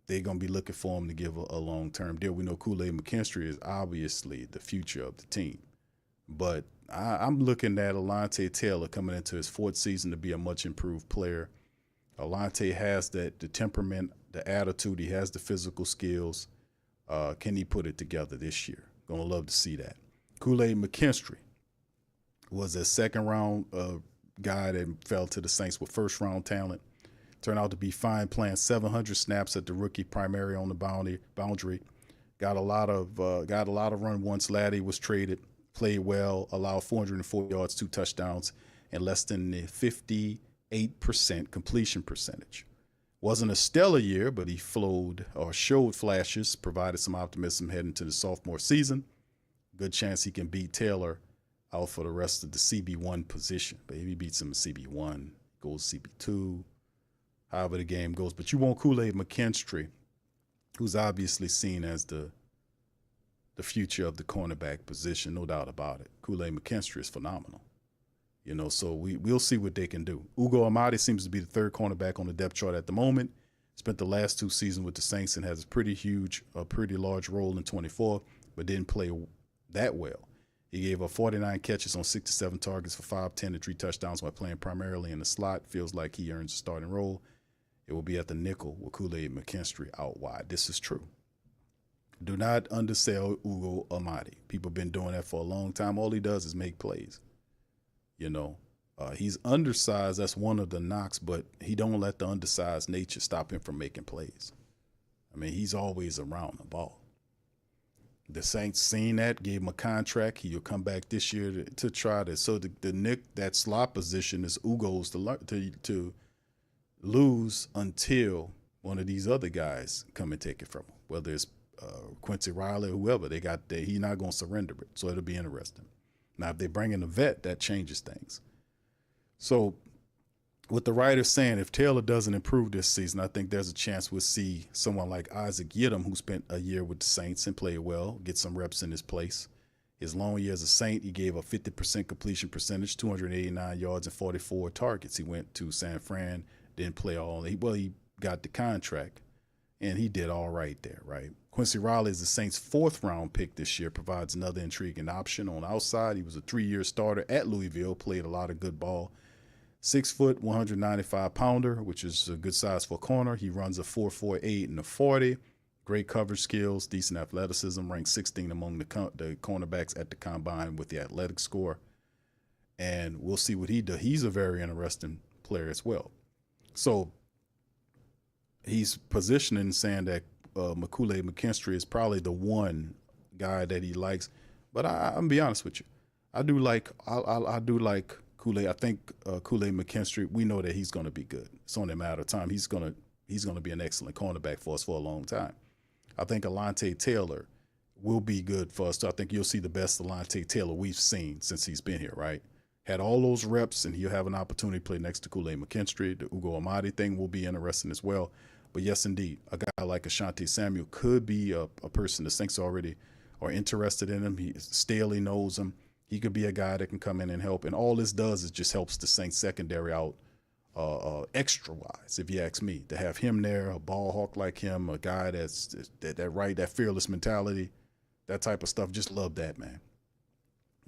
they're going to be looking for him to give a long-term deal. We know Kool-Aid McKinstry is obviously the future of the team. But I'm looking at Alontae Taylor coming into his 4th season to be a much improved player. Alontae has the temperament, the attitude. He has the physical skills. Can he put it together this year? Going to love to see that. Kool-Aid McKinstry was a 2nd-round guy that fell to the Saints with 1st-round talent. Turned out to be fine, playing 700 snaps at the rookie primary on the boundary. Got a lot of run once Laddie was traded. Played well, allowed 404 yards, 2 touchdowns, and less than the 58% completion percentage. Wasn't a stellar year, but he showed flashes, provided some optimism heading to the sophomore season. Good chance he can beat Taylor out for the rest of the CB1 position. But if he beats him in CB1, goes CB2, however the game goes. But you want Kool-Aid McKinstry, who's obviously seen as the future of the cornerback position, no doubt about it. Kool-Aid McKinstry is phenomenal. So we'll see what they can do. Ugo Amadi seems to be the 3rd cornerback on the depth chart at the moment. Spent the last 2 seasons with the Saints and has a pretty large role in 24, but didn't play that well. He gave up 49 catches on 67 targets for 510 and 3 touchdowns while playing primarily in the slot. Feels like he earns a starting role. It will be at the nickel with Kool-Aid McKinstry out wide. This is true. Do not undersell Ugo Amadi. People have been doing that for a long time. All he does is make plays. He's undersized. That's one of the knocks, but he don't let the undersized nature stop him from making plays. I mean, he's always around the ball. The Saints seen that, gave him a contract. He'll come back this year to try to. So that slot position is Ugo's to lose until one of these other guys come and take it from him. Whether it's Quincy Riley or whoever, he's not going to surrender it. So it'll be interesting. Now, if they bring in a vet, that changes things. So with the writer saying if Taylor doesn't improve this season, I think there's a chance we'll see someone like Isaac Yiadom, who spent a year with the Saints and played well, get some reps in his place. His long year as a Saint, he gave a 50% completion percentage, 289 yards and 44 targets. He went to San Fran, didn't play all. He got the contract, and he did all right there, right? Quincy Riley is the Saints' 4th-round pick this year, provides another intriguing option on the outside. He was a 3-year starter at Louisville, played a lot of good ball. 6 foot, 195-pounder, which is a good size for a corner. He runs a 4.48 and a 40. Great coverage skills, decent athleticism, ranked 16 among the cornerbacks at the combine with the athletic score. And we'll see what he does. He's a very interesting player as well. So he's positioning, saying that Makule McKinstry is probably the one guy that he likes. But I'm gonna be honest with you, I do like Kool-Aid. I think Kool-Aid McKinstry, we know that he's going to be good. It's only a matter of time. He's going to be an excellent cornerback for us for a long time. I think Alontae Taylor will be good for us. I think you'll see the best Alontae Taylor we've seen since he's been here, right? Had all those reps, and he'll have an opportunity to play next to Kool-Aid McKinstry. The Ugo Amadi thing will be interesting as well. But yes, indeed, a guy like Ashanti Samuel could be a person the Saints already are interested in him. Staley knows him. He could be a guy that can come in and help. And all this does is just helps the Saints secondary out extra-wise, if you ask me. To have him there, a ball hawk like him, a guy that fearless mentality, that type of stuff, just love that, man.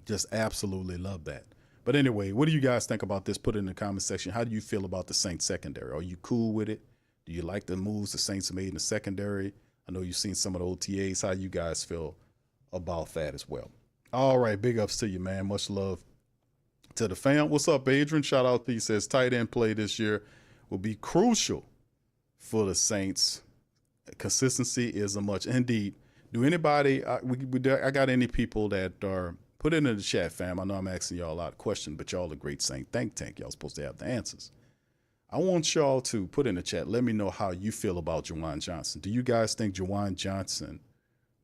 Just absolutely love that. But anyway, what do you guys think about this? Put it in the comment section. How do you feel about the Saints secondary? Are you cool with it? Do you like the moves the Saints made in the secondary? I know you've seen some of the OTAs. How you guys feel about that as well? All right, big ups to you, man. Much love to the fam. What's up, Adrian? Shout out to you. Says tight end play this year will be crucial for the Saints. Consistency is a much. Indeed. Do anybody, I got any people that are, put it in the chat, fam. I know I'm asking y'all a lot of questions, but y'all a great Saint think tank. Y'all supposed to have the answers. I want y'all to put in the chat. Let me know how you feel about Juwan Johnson. Do you guys think Juwan Johnson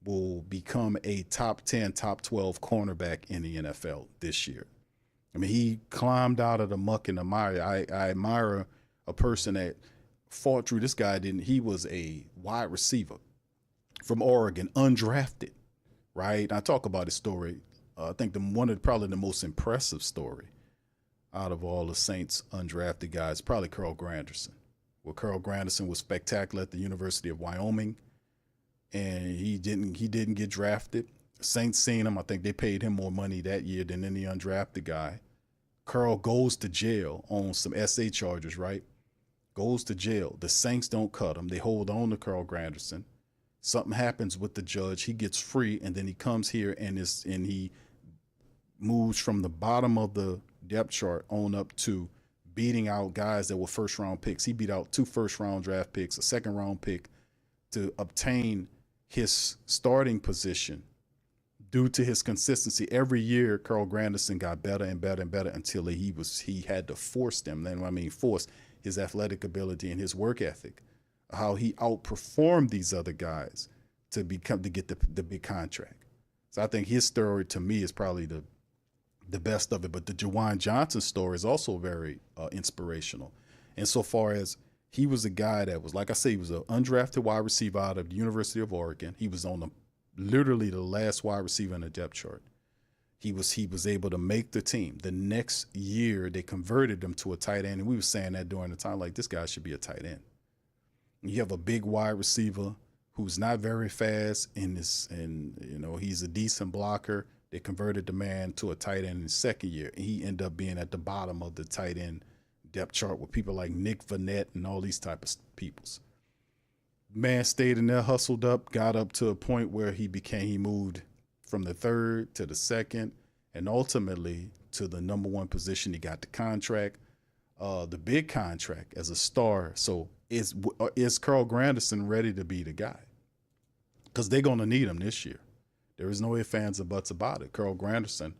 will become a top 10, top 12 cornerback in the NFL this year? I mean, he climbed out of the muck and the mire. I admire a person that fought through. This guy didn't. He was a wide receiver from Oregon, undrafted, right? I talk about his story. I think probably the most impressive story out of all the Saints undrafted guys, probably Carl Granderson. Well, Carl Granderson was spectacular at the University of Wyoming, and he didn't get drafted. Saints seen him. I think they paid him more money that year than any undrafted guy. Carl goes to jail on some SA charges, right? Goes to jail. The Saints don't cut him. They hold on to Carl Granderson. Something happens with the judge. He gets free, and then he comes here and he moves from the bottom of the depth chart on up to beating out guys that were first-round picks. He beat out 2 first-round draft picks, a second-round pick, to obtain his starting position due to his consistency. Every year, Carl Granderson got better and better and better until he had to force them. Then I mean force his athletic ability and his work ethic, how he outperformed these other guys to get the big contract. So I think his story to me is probably the best of it. But the Juwan Johnson story is also very inspirational. And so far as he was a guy that was, like I say, he was an undrafted wide receiver out of the University of Oregon. He was on literally the last wide receiver in the depth chart. He was able to make the team. The next year, they converted him to a tight end. And we were saying that during the time, like, this guy should be a tight end. You have a big wide receiver who's not very fast and he's a decent blocker. They converted the man to a tight end in his second year. And he ended up being at the bottom of the tight end depth chart with people like Nick Vanette and all these type of peoples. Man stayed in there, hustled up, got up to a point where he moved from the third to the second, and ultimately to the number 1 position. He got the contract, the big contract as a star. So is Carl Granderson ready to be the guy? Because they're going to need him this year. There is no ifs, ands, or buts about it. Carl Granderson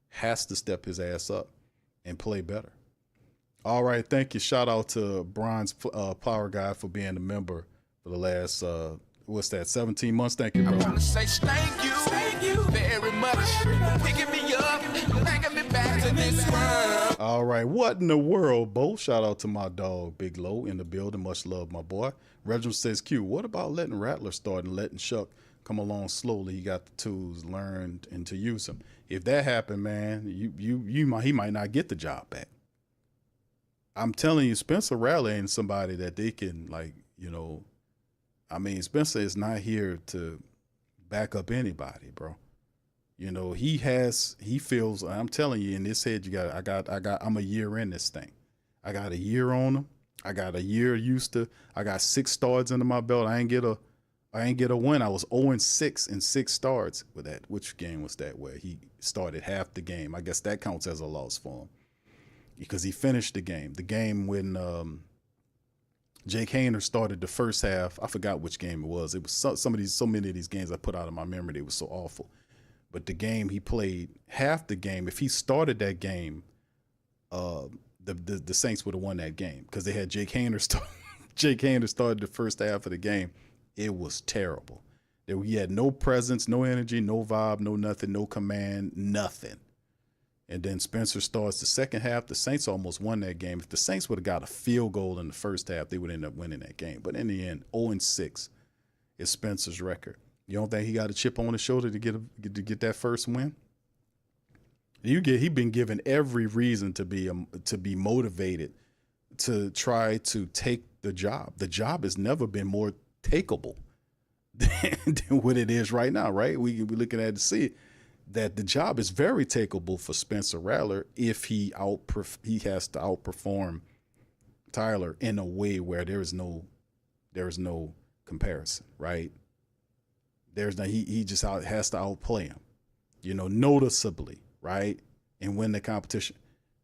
has to step his ass up and play better. All right, thank you. Shout out to Bronze Power Guy for being a member for the last, 17 months. Thank you, bro. I want to say thank you very much for picking me up, bringing me back to this world. All right, what in the world, Bo? Shout out to my dog, Big Low, in the building. Much love, my boy. Reginald says, Q, what about letting Rattler start and letting Shuck come along slowly? He got the tools, learned, and to use them. If that happened, man, he might not get the job back. I'm telling you, Spencer Rattler ain't somebody that they can, like, Spencer is not here to back up anybody, bro. He feels, I'm telling you, in this head, I'm a year in this thing. I got a year on him. I got a year I got 6 starts under my belt. I ain't get a win. I was 0-6 in 6 starts with that. Which game was that where he started half the game? I guess that counts as a loss for him because he finished the game. The game when Jake Hayner started the first half. I forgot which game it was. It was so many of these games I put out of my memory. They were so awful. But the game he played, half the game, if he started that game, the Saints would have won that game because they had Jake Hayner start. Jake Hayner started the first half of the game. It was terrible. He had no presence, no energy, no vibe, no nothing, no command, nothing. And then Spencer starts the second half. The Saints almost won that game. If the Saints would have got a field goal in the first half, they would end up winning that game. But in the end, 0-6 is Spencer's record. You don't think he got a chip on his shoulder to get that first win? He been given every reason to be motivated to try to take the job. The job has never been more takeable than what it is right now, right? We looking at it to see that the job is very takeable for Spencer Rattler if he has to outperform Tyler in a way where there is no comparison, right? He just has to outplay him, noticeably, right? And win the competition.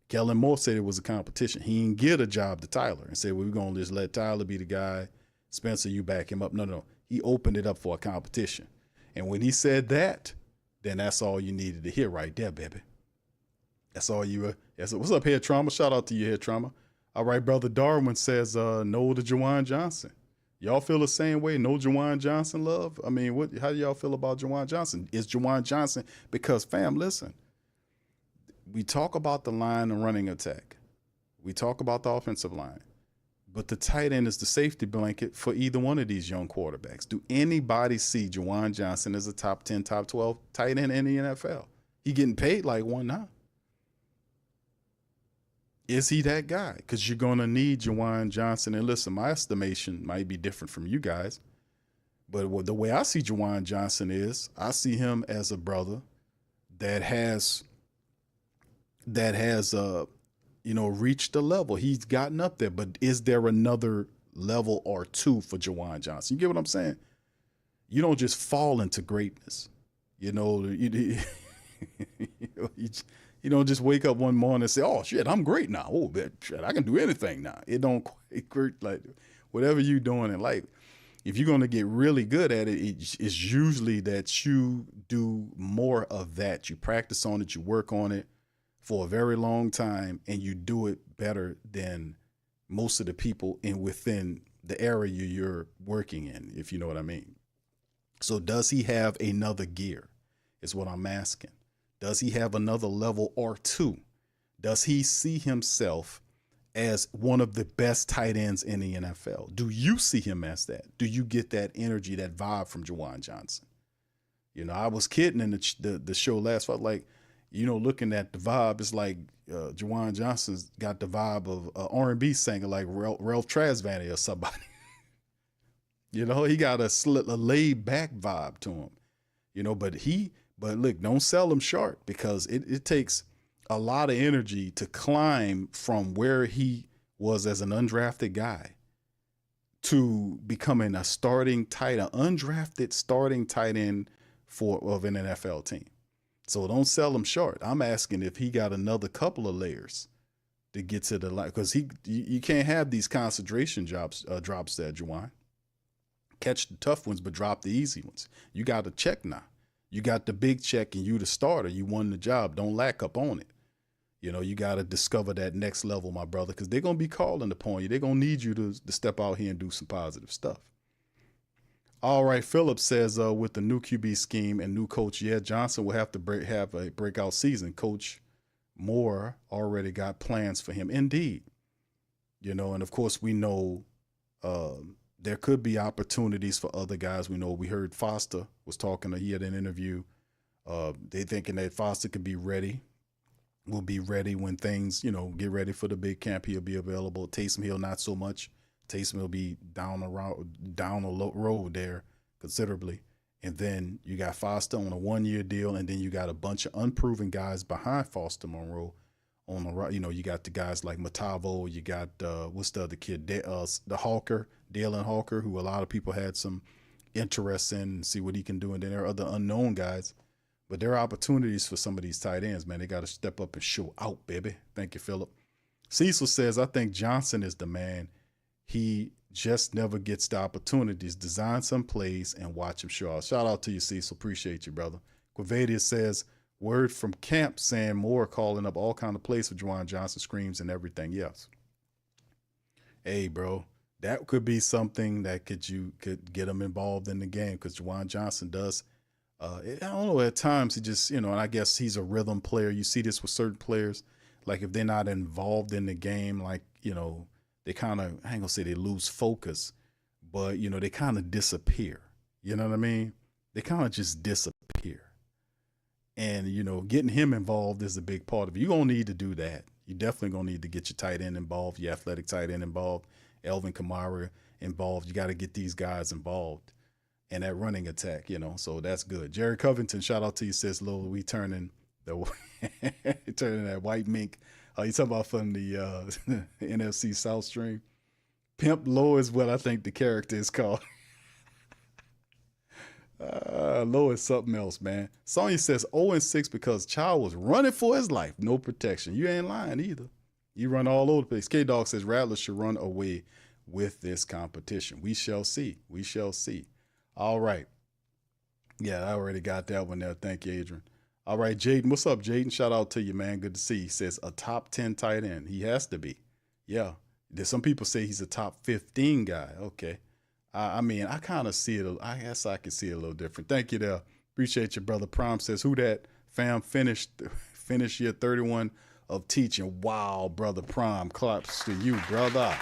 Kellen Moore said it was a competition. He didn't get a job to Tyler and said, we're going to just let Tyler be the guy. Spencer, you back him up. No. He opened it up for a competition. And when he said that, then that's all you needed to hear right there, baby. That's all you were. What's up, Head Trauma? Shout out to you, Head Trauma. All right, Brother Darwin says no to Juwan Johnson. Y'all feel the same way? No Juwan Johnson love? I mean, how do y'all feel about Juwan Johnson? Is Juwan Johnson, because fam, listen, we talk about the line and running attack. We talk about the offensive line. But the tight end is the safety blanket for either one of these young quarterbacks. Do anybody see Juwan Johnson as a top 10, top 12 tight end in the NFL? He getting paid like one now. Is he that guy? Because you're going to need Juwan Johnson. And listen, my estimation might be different from you guys. But the way I see Juwan Johnson is I see him as a brother that has reached the level. He's gotten up there. But is there another level or two for Juwan Johnson? You get what I'm saying? You don't just fall into greatness. You don't just wake up one morning and say, oh, shit, I'm great now. Oh, shit, I can do anything now. It don't quite, like, whatever you're doing in life, if you're going to get really good at it, it's usually that you do more of that. You practice on it, you work on it for a very long time, and you do it better than most of the people within the area you're working in, if you know what I mean. So does he have another gear is what I'm asking. Does he have another level or two? Does he see himself as one of the best tight ends in the NFL? Do you see him as that? Do you get that energy, that vibe from Juwan Johnson? I was kidding in the show last fall, like, looking at the vibe, it's like Juwan Johnson's got the vibe of R&B singer like Ralph Tresvant or somebody. He got a laid back vibe to him. But look, don't sell him short because it takes a lot of energy to climb from where he was as an undrafted guy to becoming an undrafted starting tight end of an NFL team. So don't sell him short. I'm asking if he got another couple of layers to get to the line, because you can't have these concentration drops there, Juwan. Catch the tough ones, but drop the easy ones. You got to check now. You got the big check and you the starter. You won the job. Don't lack up on it. You know, you got to discover that next level, my brother, because they're going to be calling upon you. They're going to need you to step out here and do some positive stuff. All right, Phillips says with the new QB scheme and new coach, yeah, Johnson will have to have a breakout season. Coach Moore already got plans for him. Indeed. You know, and of course we know there could be opportunities for other guys. We heard Foster was talking. He had an interview. They thinking that Foster could be ready. Will be ready when things, get ready for the big camp. He'll be available. Taysom Hill, not so much. Taysom will be down the road there considerably. And then you got Foster on a 1-year deal, and then you got a bunch of unproven guys behind Foster Monroe on the right. You got the guys like Matavo. You got what's the other kid? The Hawker, Dalen Hawker, who a lot of people had some interest in and see what he can do. And then there are other unknown guys. But there are opportunities for some of these tight ends, man. They got to step up and show out, baby. Thank you, Phillip. Cecil says, I think Johnson is the man. He just never gets the opportunities. Design some plays and watch him show out. Shout out to you, Cecil. Appreciate you, brother. Quavadia says, word from camp saying Moore calling up all kind of plays for Juwan Johnson, screams and everything. Yes. Hey, bro, that could be something that could get him involved in the game because Juwan Johnson does. I don't know, at times he just, and I guess he's a rhythm player. You see this with certain players, like if they're not involved in the game, like, they kind of, I ain't gonna say they lose focus, but, they kind of disappear. You know what I mean? They kind of just disappear. And, getting him involved is a big part of it. You're going to need to do that. You're definitely going to need to get your tight end involved, your athletic tight end involved, Elvin Kamara involved. You got to get these guys involved. And that running attack, so that's good. Jerry Covington, shout out to you, says, Lil, we turning that white mink. You talking about from the NFC South Stream? Pimp Low is what I think the character is called. Low is something else, man. Sonya says 0-6 because Child was running for his life. No protection. You ain't lying either. You run all over the place. K-Dog says Rattlers should run away with this competition. We shall see. We shall see. All right. Yeah, I already got that one there. Thank you, Adrian. All right, Jaden. What's up, Jaden? Shout out to you, man. Good to see you. He says a top 10 tight end. He has to be. Yeah. There's some people say he's a top 15 guy. Okay. I mean, I kind of see it. I guess I can see it a little different. Thank you there. Appreciate you, brother. Prom says, who that fam finish year 31 of teaching. Wow, brother Prom. Claps to you, brother.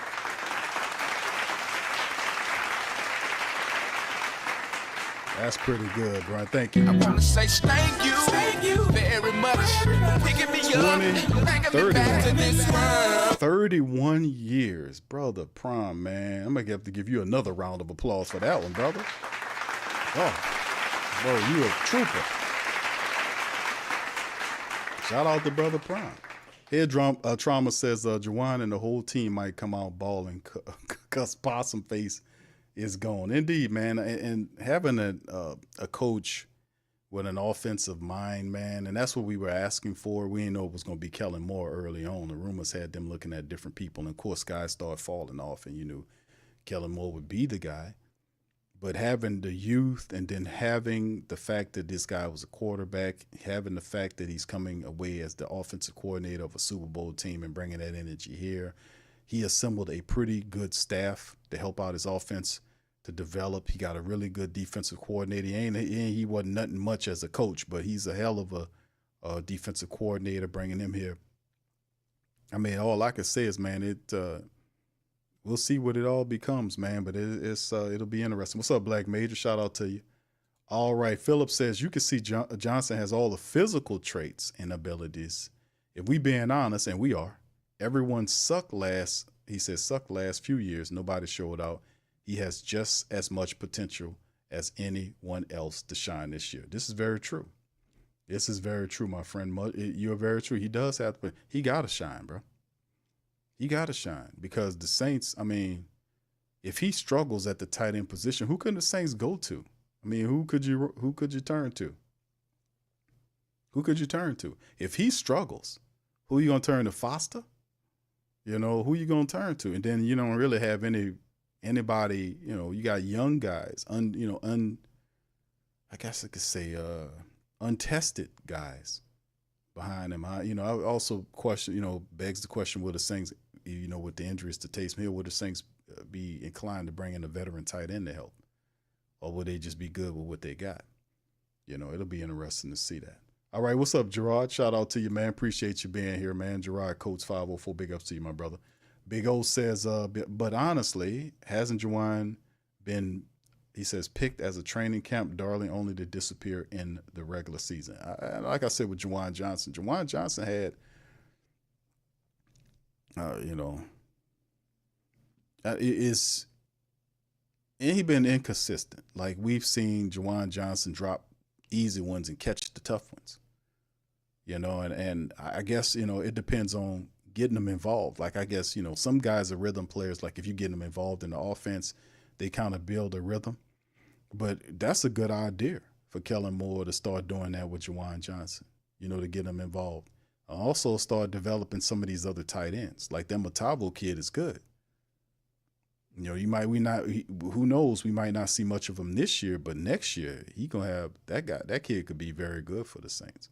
That's pretty good, bro. Thank you. I want to say thank you very much. Picking me up, bringing me back to this world. 31 years, brother Prime, man. I'm going to have to give you another round of applause for that one, brother. Oh, bro, you a trooper. Shout out to brother Prime. Head Trauma says Juwan and the whole team might come out balling because Possum Face is gone. Indeed, man. And having a coach with an offensive mind, man, and that's what we were asking for. We didn't know it was going to be Kellen Moore early on. The rumors had them looking at different people. And, of course, guys started falling off, and you knew Kellen Moore would be the guy. But having the youth and then having the fact that this guy was a quarterback, having the fact that he's coming away as the offensive coordinator of a Super Bowl team and bringing that energy here, he assembled a pretty good staff to help out his offense to develop. He got a really good defensive coordinator. He wasn't nothing much as a coach, but he's a hell of a defensive coordinator bringing him here. I mean, all I can say is, man, we'll see what it all becomes, man, but it'll be interesting. What's up, Black Major? Shout out to you. All right, Philip says, you can see Johnson has all the physical traits and abilities. If we being honest, and we are, everyone sucked last few years. Nobody showed out. He has just as much potential as anyone else to shine this year. This is very true. This is very true, my friend. You're very true. He does have to, he got to shine, bro. He got to shine because the Saints, I mean, if he struggles at the tight end position, who can the Saints go to? I mean, who could you turn to? Who could you turn to? If he struggles, who are you going to turn to? Foster? Who you going to turn to? And then you don't really have anybody, you got young guys, I guess I could say, untested guys behind him. I also question, begs the question: will the Saints, with the injuries to Taysom Hill, will the Saints be inclined to bring in a veteran tight end to help, or will they just be good with what they got? It'll be interesting to see that. All right, what's up, Gerard? Shout out to you, man. Appreciate you being here, man. Gerard Coates 504. Big ups to you, my brother. Big O says, but honestly, hasn't Juwan been? He says, picked as a training camp darling only to disappear in the regular season. Like I said with Juwan Johnson had, and he been inconsistent. Like we've seen Juwan Johnson drop easy ones and catch the tough ones. And I guess, it depends on getting them involved. Like I guess, some guys are rhythm players. Like if you get them involved in the offense, they kind of build a rhythm. But that's a good idea for Kellen Moore to start doing that with Juwan Johnson, to get them involved. Also start developing some of these other tight ends. Like that Matavo kid is good. Who knows, we might not see much of him this year, but next year he gonna have that kid could be very good for the Saints.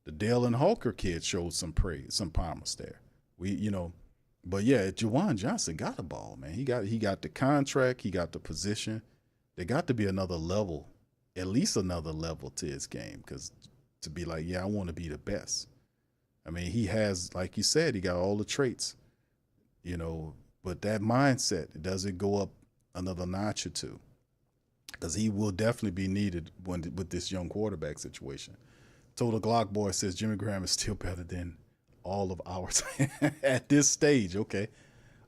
The Dale and Hawker kid showed some promise there. But yeah, Juwan Johnson got a ball, man. He got the contract, he got the position. There got to be another level, at least another level to his game, because to be like, yeah, I want to be the best. I mean, he has, like you said, he got all the traits, but that mindset, does it go up another notch or two? Because he will definitely be needed with this young quarterback situation. Total Glock Boy says Jimmy Graham is still better than all of ours at this stage. Okay.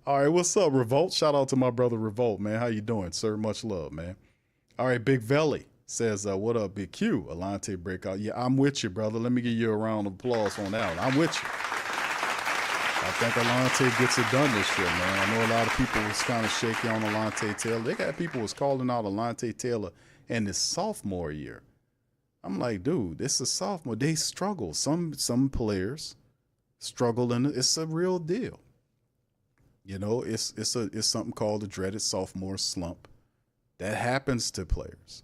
All right, what's up, Revolt? Shout out to my brother Revolt, man. How you doing, sir? Much love, man. All right, Big Velly says, what up, Big Q? Alante breakout. Yeah, I'm with you, brother. Let me give you a round of applause on that one. I'm with you. I think Alante gets it done this year, man. I know a lot of people was kind of shaky on Alante Taylor. They got people was calling out Alante Taylor in his sophomore year. I'm like, dude, this is sophomore. They struggle. Some players struggle, and it's a real deal. It's something called the dreaded sophomore slump. That happens to players.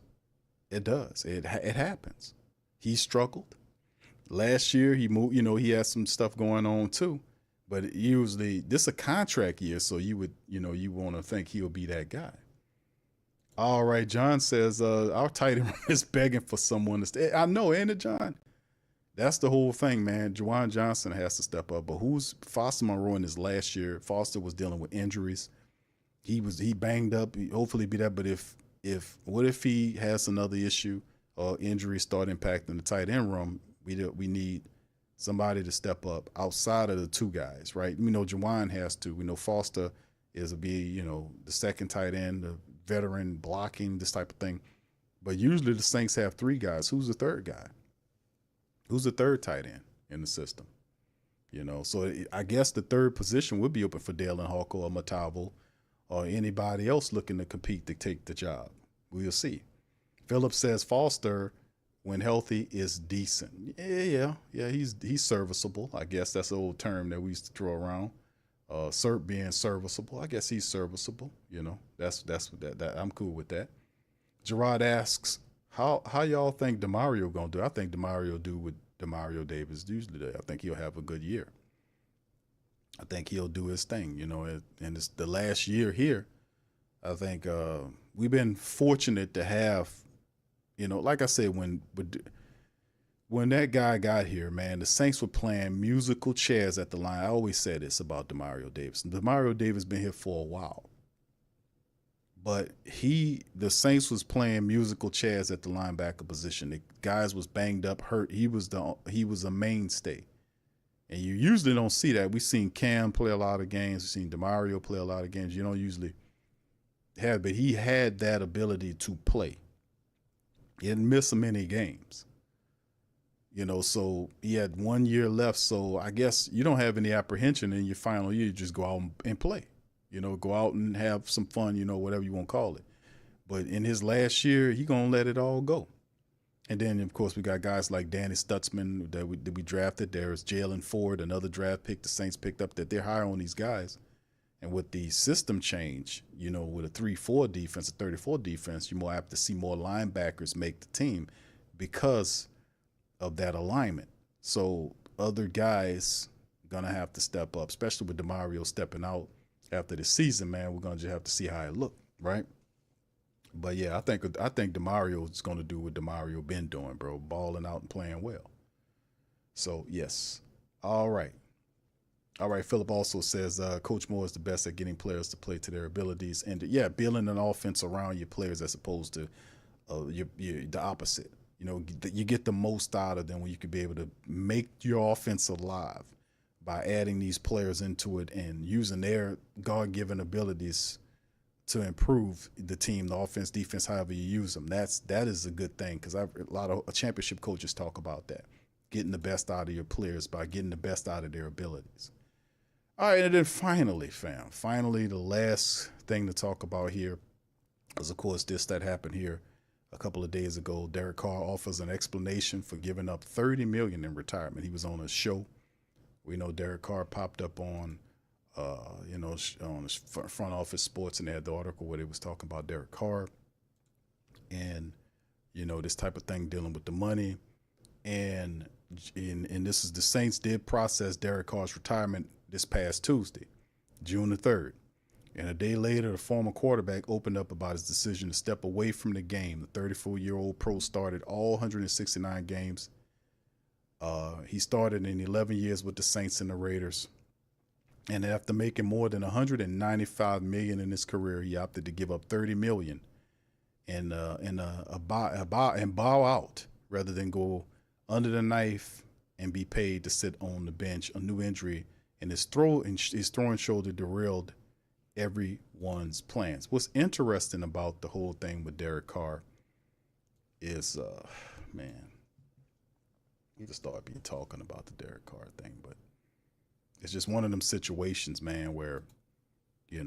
It does. It happens. He struggled. Last year he moved, he had some stuff going on too. But usually this is a contract year, so you would, you want to think he'll be that guy. All right, John says, our tight end is begging for someone to stay. I know, ain't it, John? That's the whole thing, man. Juwan Johnson has to step up. But who's Foster Monroe in his last year? Foster was dealing with injuries. He banged up. Hopefully be that. But what if he has another issue or injuries start impacting the tight end room? We need somebody to step up outside of the two guys, right? We know Juwan has to. We know Foster the second tight end, the veteran blocking, this type of thing. But usually the Saints have three guys. Who's the third guy? Who's the third tight end in the system? So I guess the third position would be open for Dalen Hawker or Matavo or anybody else looking to compete to take the job. We'll see. Phillips says Foster, when healthy, is decent. Yeah, he's serviceable. I guess that's an old term that we used to throw around. Being serviceable. I guess he's serviceable. That's that I'm cool with that. Gerard asks, how y'all think DeMario gonna do? I think DeMario do what DeMario Davis usually does. I think he'll have a good year. I think he'll do his thing, and it's the last year here. I think we've been fortunate to have, like I said, when that guy got here, man, the Saints were playing musical chairs at the line. I always said this about DeMario Davis. DeMario Davis been here for a while. But the Saints was playing musical chairs at the linebacker position. The guys was banged up, hurt. He was a mainstay. And you usually don't see that. We've seen Cam play a lot of games. We've seen DeMario play a lot of games. You don't usually have, but he had that ability to play. He didn't miss many games. So he had 1 year left. So I guess you don't have any apprehension in your final year. You just go out and play. Go out and have some fun, whatever you want to call it. But in his last year, he going to let it all go. And then, of course, we got guys like Danny Stutzman that we drafted. There's Jalen Ford, another draft pick the Saints picked up, that they're higher on these guys. And with the system change, with a 3-4 defense, a 34 defense, you more apt to see more linebackers make the team because of that alignment. So other guys gonna have to step up, especially with DeMario stepping out after the season, man. We're gonna just have to see how it look, right? But yeah, I think DeMario is gonna do what DeMario been doing, bro, balling out and playing well. So yes, all right. Philip also says Coach Moore is the best at getting players to play to their abilities, and building an offense around your players as opposed to the opposite. You get the most out of them when you could be able to make your offense alive by adding these players into it and using their God-given abilities to improve the team, the offense, defense, however you use them. That is a good thing, because a lot of championship coaches talk about that, getting the best out of your players by getting the best out of their abilities. All right, and then finally, the last thing to talk about here is, of course, that happened here a couple of days ago. Derek Carr offers an explanation for giving up $30 million in retirement. He was on a show. We know Derek Carr popped up on, on his front office sports, and they had the article where they was talking about Derek Carr and, this type of thing dealing with the money. And this is the Saints did process Derek Carr's retirement this past Tuesday, June the 3rd. And a day later, the former quarterback opened up about his decision to step away from the game. The 34-year-old pro started all 169 games. He started in 11 years with the Saints and the Raiders. And after making more than $195 million in his career, he opted to give up $30 million and bow out rather than go under the knife and be paid to sit on the bench. A new injury in his throwing shoulder derailed everyone's plans. What's interesting about the whole thing with Derek Carr is, man, you just start be talking about the Derek Carr thing, but it's just one of them situations, man, where,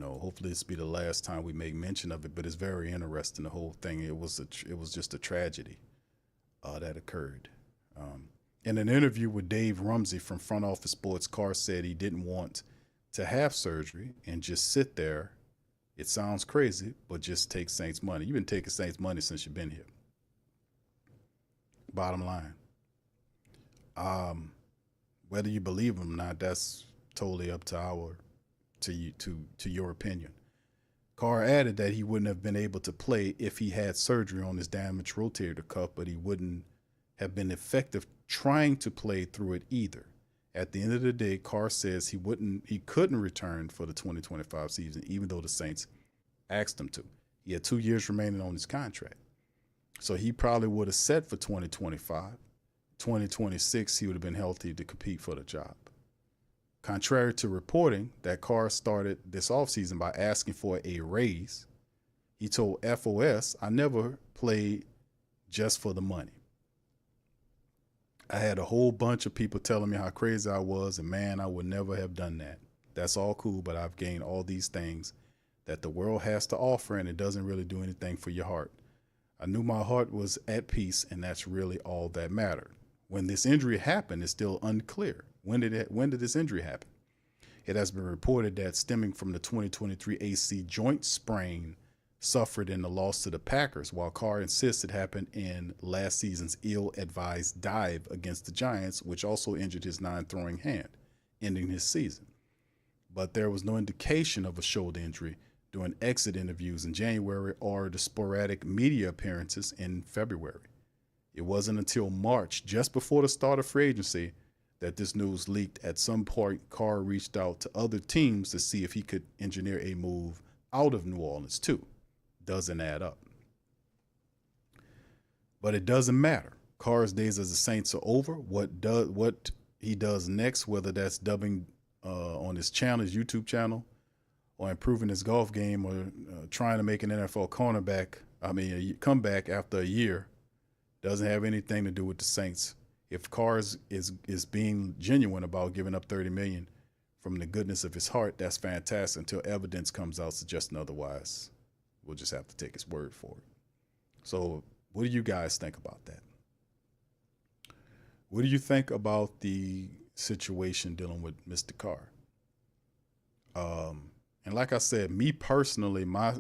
hopefully this be the last time we make mention of it, but it's very interesting, the whole thing. It was just a tragedy that occurred. In an interview with Dave Rumsey from Front Office Sports, Carr said he didn't want to have surgery and just sit there. It sounds crazy, but just take Saints money. You've been taking Saints money since you've been here. Bottom line. Whether you believe him or not, that's totally up to your opinion. Carr added that he wouldn't have been able to play if he had surgery on his damaged rotator cuff, but he wouldn't have been effective trying to play through it either. At the end of the day, Carr says he couldn't return for the 2025 season, even though the Saints asked him to. He had 2 years remaining on his contract. So he probably would have set for 2025. 2026, he would have been healthy to compete for the job. Contrary to reporting that Carr started this offseason by asking for a raise, he told FOS, "I never played just for the money. I had a whole bunch of people telling me how crazy I was, and man, I would never have done that. That's all cool, but I've gained all these things that the world has to offer, and it doesn't really do anything for your heart. I knew my heart was at peace, and that's really all that mattered. When this injury happened, it's still unclear. When did this injury happen? It has been reported that stemming from the 2023 AC joint sprain suffered in the loss to the Packers, while Carr insists it happened in last season's ill-advised dive against the Giants, which also injured his non-throwing hand, ending his season. But there was no indication of a shoulder injury during exit interviews in January or the sporadic media appearances in February. It wasn't until March, just before the start of free agency, that this news leaked. At some point, Carr reached out to other teams to see if he could engineer a move out of New Orleans too. Doesn't add up. But it doesn't matter. Carr's days as a Saints are over. What he does next, whether that's dubbing on his channel, his YouTube channel, or improving his golf game, or trying to make an NFL comeback after a year, doesn't have anything to do with the Saints. If Carr is being genuine about giving up $30 million from the goodness of his heart, that's fantastic, until evidence comes out suggesting otherwise. We'll just have to take his word for it. So what do you guys think about that? What do you think about the situation dealing with Mr. Carr? And like I said, me personally, my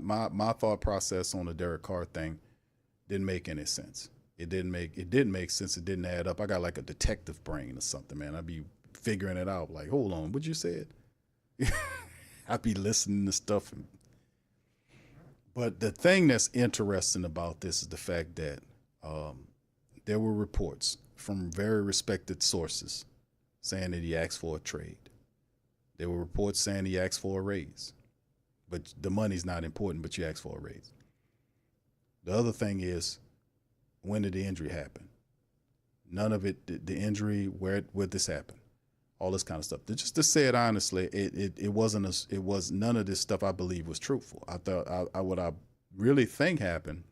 thought process on the Derek Carr thing didn't make any sense. It didn't make sense. It didn't add up. I got like a detective brain or something, man. I'd be figuring it out. Like, hold on, what you said? I'd be listening to stuff. But the thing that's interesting about this is the fact that there were reports from very respected sources saying that he asked for a trade. There were reports saying he asked for a raise. But the money's not important, but you ask for a raise. The other thing is, when did the injury happen? None of it, the injury, where this happen? All this kind of stuff. Just to say it honestly, it was none of this stuff I believe was truthful. I thought what I really think happened,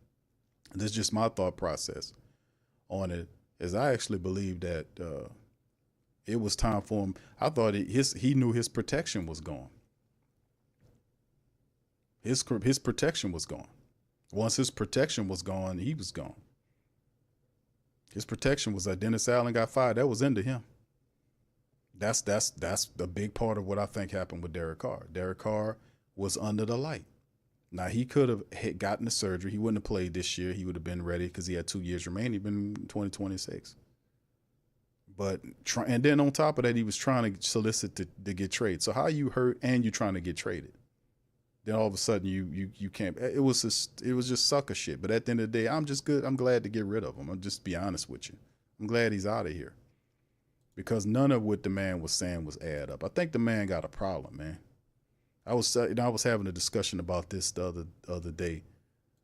and this is just my thought process on it, is I actually believe that it was time for him. I thought he knew his protection was gone. His protection was gone. Once his protection was gone, he was gone. His protection was that Dennis Allen got fired. That was into him. That's a big part of what I think happened with Derek Carr. Derek Carr was under the light. Now, he could have gotten the surgery. He wouldn't have played this year. He would have been ready because he had 2 years remaining. He'd been 2026. And then on top of that, he was trying to solicit to get traded. So how you hurt and you're trying to get traded? Then all of a sudden you can't. It was just sucker shit. But at the end of the day, I'm just good. I'm glad to get rid of him. I'll just be honest with you. I'm glad he's out of here, because none of what the man was saying was add up. I think the man got a problem, man. I was having a discussion about this the other day,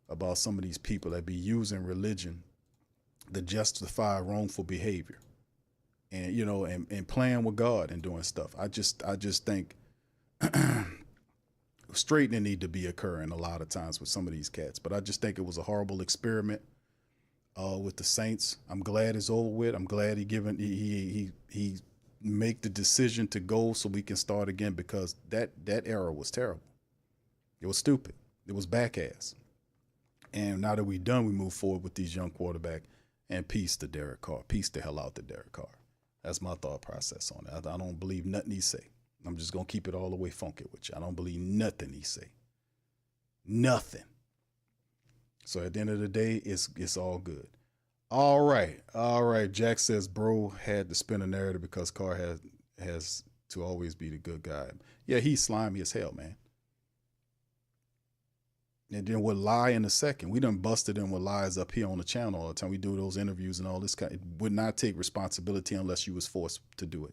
about some of these people that be using religion to justify wrongful behavior, and and playing with God and doing stuff. I just think straightening need to be occurring a lot of times with some of these cats. But I just think it was a horrible experiment with the Saints. I'm glad it's over with. I'm glad he make the decision to go so we can start again, because that era was terrible. It was stupid. It was back ass. And now that we're done, we move forward with these young quarterback, and peace to Derek Carr. Peace the hell out to Derek Carr. That's my thought process on it. I don't believe nothing he say. I'm just going to keep it all the way funky with you. I don't believe nothing he say. Nothing. So at the end of the day, it's all good. All right. Jack says, bro had to spin a narrative because Carr has to always be the good guy. Yeah, he's slimy as hell, man. And then with lie in a second. We done busted him with lies up here on the channel all the time. We do those interviews and all this kind. It would not take responsibility unless you was forced to do it.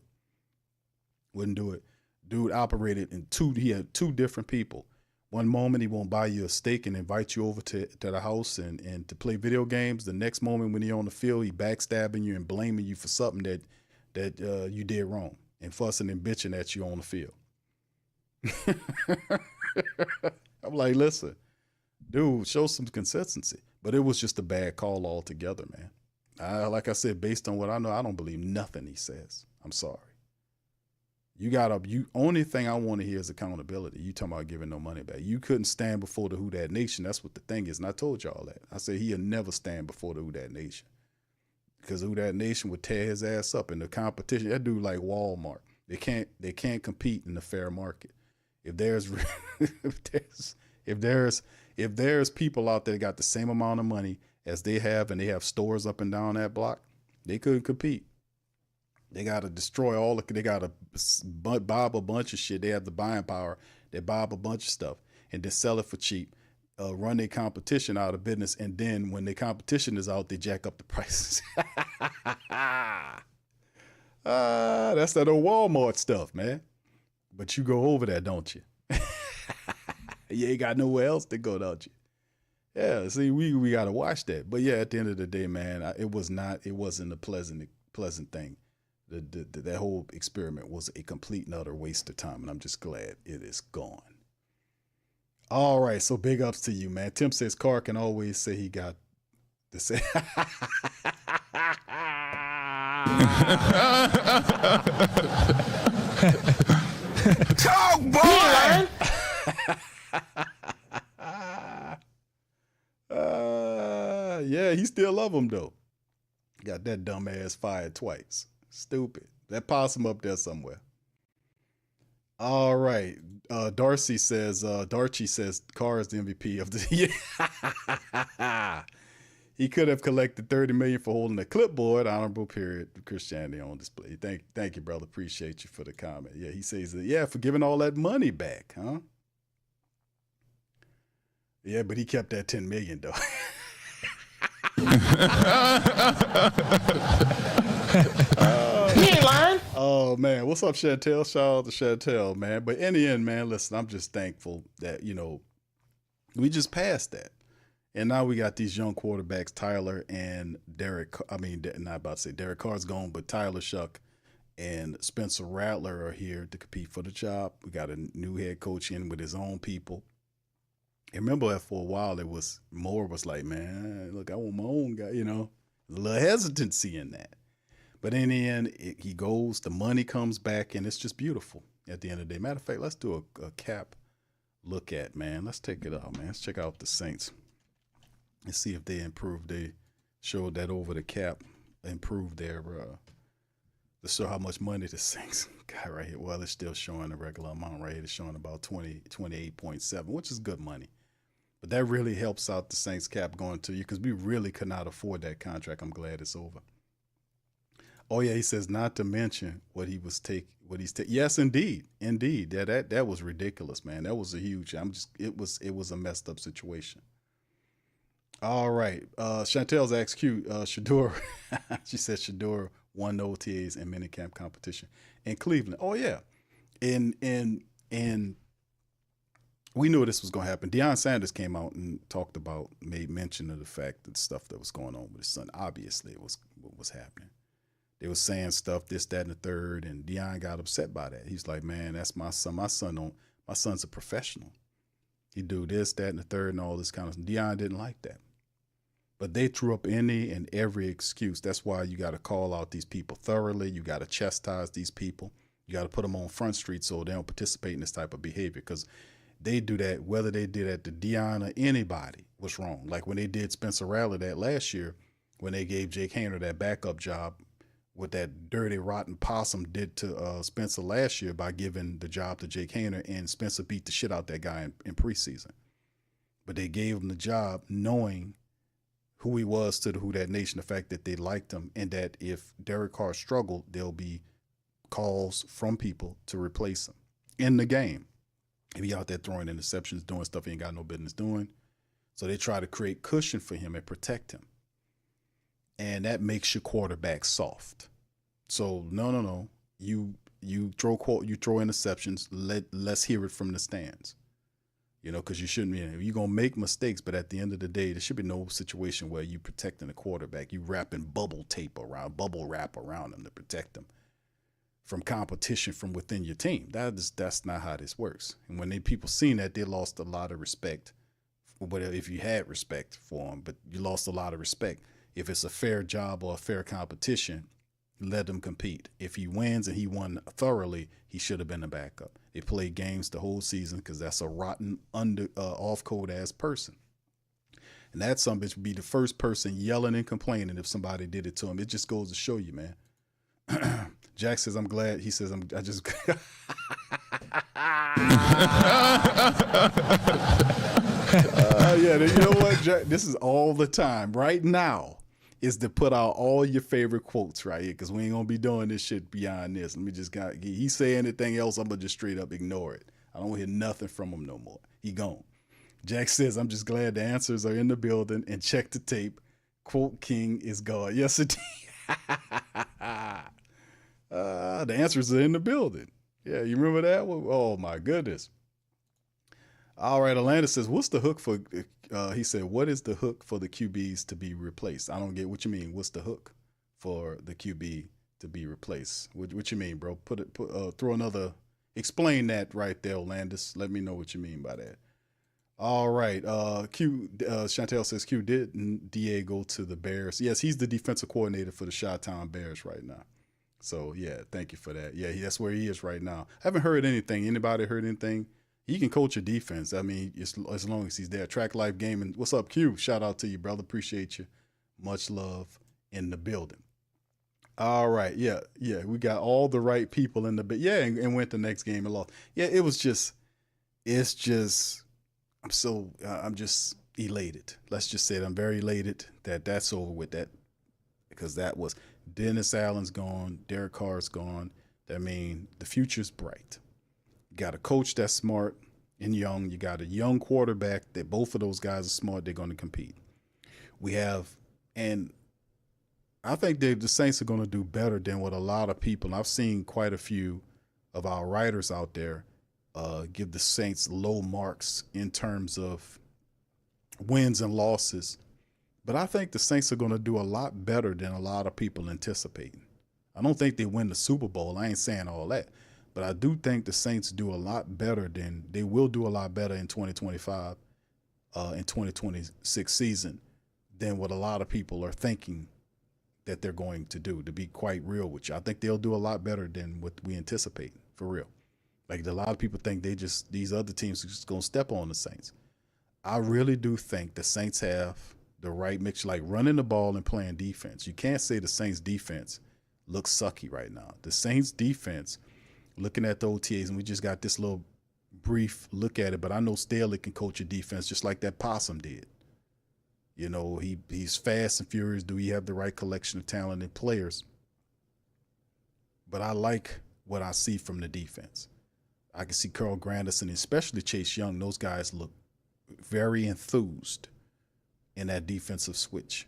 Wouldn't do it. Dude operated he had two different people. One moment he won't buy you a steak and invite you over to the house and to play video games. The next moment when you're on the field, he backstabbing you and blaming you for something that you did wrong, and fussing and bitching at you on the field. I'm like, listen, dude, show some consistency. But it was just a bad call altogether, man. Like I said, based on what I know, I don't believe nothing he says. I'm sorry. Only thing I want to hear is accountability. You talking about giving no money back. You couldn't stand before the Who Dat Nation. That's what the thing is. And I told y'all that. I said he'll never stand before the Who Dat Nation, because Who Dat Nation would tear his ass up in the competition. That dude like Walmart. They can't compete in the fair market. If there's people out there that got the same amount of money as they have, and they have stores up and down that block, they couldn't compete. They got to destroy they got to bob a bunch of shit. They have the buying power. They bob a bunch of stuff and then sell it for cheap, run their competition out of business. And then when their competition is out, they jack up the prices. That's that old Walmart stuff, man. But you go over there, don't you? You ain't got nowhere else to go, don't you? Yeah, see, we got to watch that. But yeah, at the end of the day, man, it wasn't a pleasant thing. That whole experiment was a complete and utter waste of time, and I'm just glad it is gone. All right, so big ups to you, man. Tim says Carr can always say he got the same. Talk, boy! Yeah, he still love him, though. Got that dumb ass fired twice. Stupid. That possum up there somewhere. All right. Darcy says, Carr is the MVP of the year. He could have collected $30 million for holding a clipboard. Honorable period. Christianity on display. Thank you, brother. Appreciate you for the comment. Yeah, he says that. Yeah, for giving all that money back, huh? Yeah, but he kept that $10 million though. He ain't lying. Oh man, what's up, Chantel? Shout out to Chantel, man. But in the end, man, listen, I'm just thankful that we just passed that. And now we got these young quarterbacks, Tyler and Derek. I mean, not about to say Derek Carr's gone, but Tyler Shuck and Spencer Rattler are here to compete for the job. We got a new head coach in with his own people. And remember that for a while, Moore was like, man, look, I want my own guy, a little hesitancy in that. But in the end, he goes, the money comes back, and it's just beautiful at the end of the day. Matter of fact, let's do a cap look at, man. Let's take it out, man. Let's check out the Saints. And see if they improved. They showed that over the cap, improved their to show how much money the Saints got right here. Well, it's still showing a regular amount right here. It's showing about 28.7, which is good money. But that really helps out the Saints cap going to you because we really could not afford that contract. I'm glad it's over. Oh yeah, he says not to mention what he's taking. Yes, indeed. That was ridiculous, man. That was a huge. It was a messed up situation. All right. Chantel's asked Q, Shador. She said Shador won the OTAs and minicamp competition in Cleveland. Oh yeah. And we knew this was going to happen. Deion Sanders came out and made mention of the fact that stuff that was going on with his son. Obviously, it was what was happening. They were saying stuff, this, that, and the third, and Deion got upset by that. He's like, man, that's my son. My son's a professional. He do this, that, and the third, and all this kind of stuff. Deion didn't like that. But they threw up any and every excuse. That's why you got to call out these people thoroughly. You got to chastise these people. You got to put them on Front Street so they don't participate in this type of behavior because they do that, whether they did that to Deion or anybody was wrong. Like when they did Spencer Rattler that last year, when they gave Jake Haener that backup job, what that dirty, rotten possum did to Spencer last year by giving the job to Jake Haener, and Spencer beat the shit out that guy in preseason. But they gave him the job knowing who he was to the Who Dat Nation, the fact that they liked him, and that if Derek Carr struggled, there'll be calls from people to replace him in the game. If he out there throwing interceptions, doing stuff he ain't got no business doing. So they try to create cushion for him and protect him. And that makes your quarterback soft. So no. You throw interceptions. Let's hear it from the stands. Because you shouldn't be. You're gonna make mistakes, but at the end of the day, there should be no situation where you protecting the quarterback. You wrapping bubble wrap around him to protect him from competition from within your team. That's not how this works. And when people seen that, they lost a lot of respect. Whatever, if you had respect for him, but you lost a lot of respect. If it's a fair job or a fair competition, let him compete. If he wins and he won thoroughly, he should have been a backup. They played games the whole season because that's a rotten, off-code ass person. And that son bitch would be the first person yelling and complaining if somebody did it to him. It just goes to show you, man. Jack says, I'm glad. He says, I just. Yeah, you know what, Jack? This is all the time. Right now is to put out all your favorite quotes right here because we ain't going to be doing this shit beyond this. Let me just he say anything else, I'm going to just straight up ignore it. I don't hear nothing from him no more. He gone. Jack says, I'm just glad the answers are in the building and check the tape. Quote King is God. Yes, it the answers are in the building. Yeah, you remember that one? Oh, my goodness. All right, Atlanta says, what's the hook for, he said, what is the hook for the QBs to be replaced? I don't get what you mean. What's the hook for the QB to be replaced? What you mean, bro? Throw another, explain that right there, Landis. Let me know what you mean by that. All right, Chantel says, Q, didn't DA go to the Bears? Yes, he's the defensive coordinator for the Chi-Town Bears right now. So, yeah, thank you for that. Yeah, that's where he is right now. I haven't heard anything. Anybody heard anything? He can coach a defense. I mean, as long as he's there. Track Life Gaming. What's up, Q? Shout out to you, brother. Appreciate you. Much love in the building. All right. Yeah. Yeah. We got all the right people in the but yeah, and went the next game and lost. Yeah, it's just I'm just elated. Let's just say it. I'm very elated that that's over with that because that was Dennis Allen's gone, Derek Carr's gone. I mean, the future's bright. You got a coach that's smart and young. You got a young quarterback that both of those guys are smart. They're going to compete. We have, and I think the Saints are going to do better than what a lot of people. I've seen quite a few of our writers out there give the Saints low marks in terms of wins and losses. But I think the Saints are going to do a lot better than a lot of people anticipating. I don't think they win the Super Bowl. I ain't saying all that. But I do think the Saints do a lot better than they will do a lot better in 2025, in 2026 season than what a lot of people are thinking that they're going to do, to be quite real with you. I think they'll do a lot better than what we anticipate, for real. Like a lot of people think these other teams are just going to step on the Saints. I really do think the Saints have the right mixture, like running the ball and playing defense. You can't say the Saints defense looks sucky right now. The Saints defense, looking at the OTAs, and we just got this little brief look at it, but I know Staley can coach a defense just like that Possum did. You know, he's fast and furious. Do he have the right collection of talent and players? But I like what I see from the defense. I can see Carl Granderson, especially Chase Young. Those guys look very enthused in that defensive switch.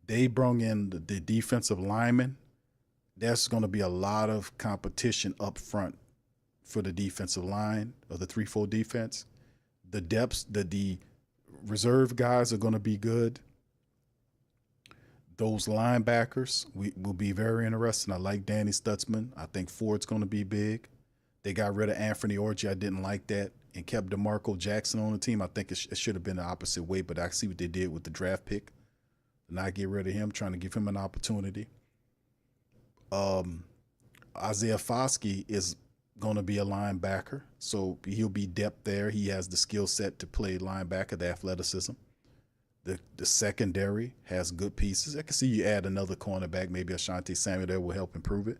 They brought in the defensive linemen. There's going to be a lot of competition up front for the defensive line of the 3-4 defense. The depths, the reserve guys are going to be good. Those linebackers will be very interesting. I like Danny Stutzman. I think Ford's going to be big. They got rid of Anthony Orji. I didn't like that, and kept DeMarco Jackson on the team. I think it should have been the opposite way, but I see what they did with the draft pick. Not get rid of him, trying to give him an opportunity. Isaiah Foskey is going to be a linebacker, so he'll be depth there. He has the skill set to play linebacker, the athleticism. The secondary has good pieces. I can see you add another cornerback, maybe Ashanti Samuel there will help improve it.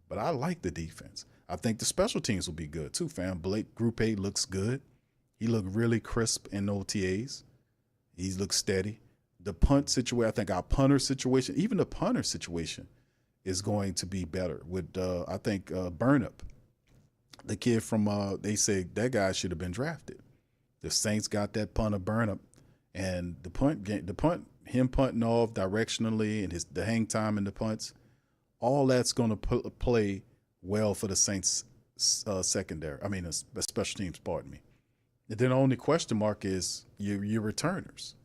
But I like the defense. I think the special teams will be good too, fam. Blake Group 8 looks good. He looked really crisp in OTAs. He looks steady. The punt situation, I think our punter situation, even the punter situation is going to be better with, I think, Burnup. The kid from, they say that guy should have been drafted. The Saints got that punter Burnup, and the punt, him punting off directionally and the hang time in the punts, all that's going to play well for the Saints secondary. I mean, special teams, pardon me. And then the only question mark is your returners.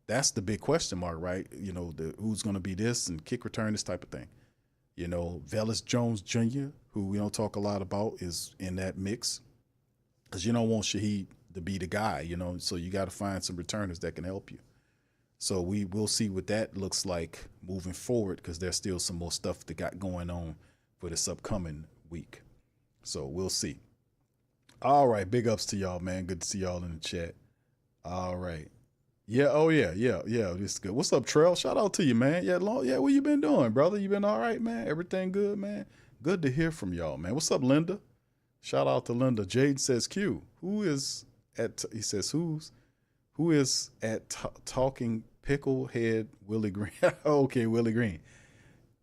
That's the big question mark, right? You know, who's going to be this and kick return, this type of thing. You know, Velus Jones Jr., who we don't talk a lot about, is in that mix because you don't want Shaheed to be the guy, you know, so you got to find some returners that can help you. So we will see what that looks like moving forward because there's still some more stuff that got going on for this upcoming week. So we'll see. All right, big ups to y'all, man. Good to see y'all in the chat. All right. Yeah, oh yeah. This is good. What's up, Trell? Shout out to you, man. Yeah, what you been doing, brother? You been all right, man? Everything good, man? Good to hear from y'all, man. What's up, Linda? Shout out to Linda. Jade says, Q, who is at talking picklehead Willie Green? Okay, Willie Green.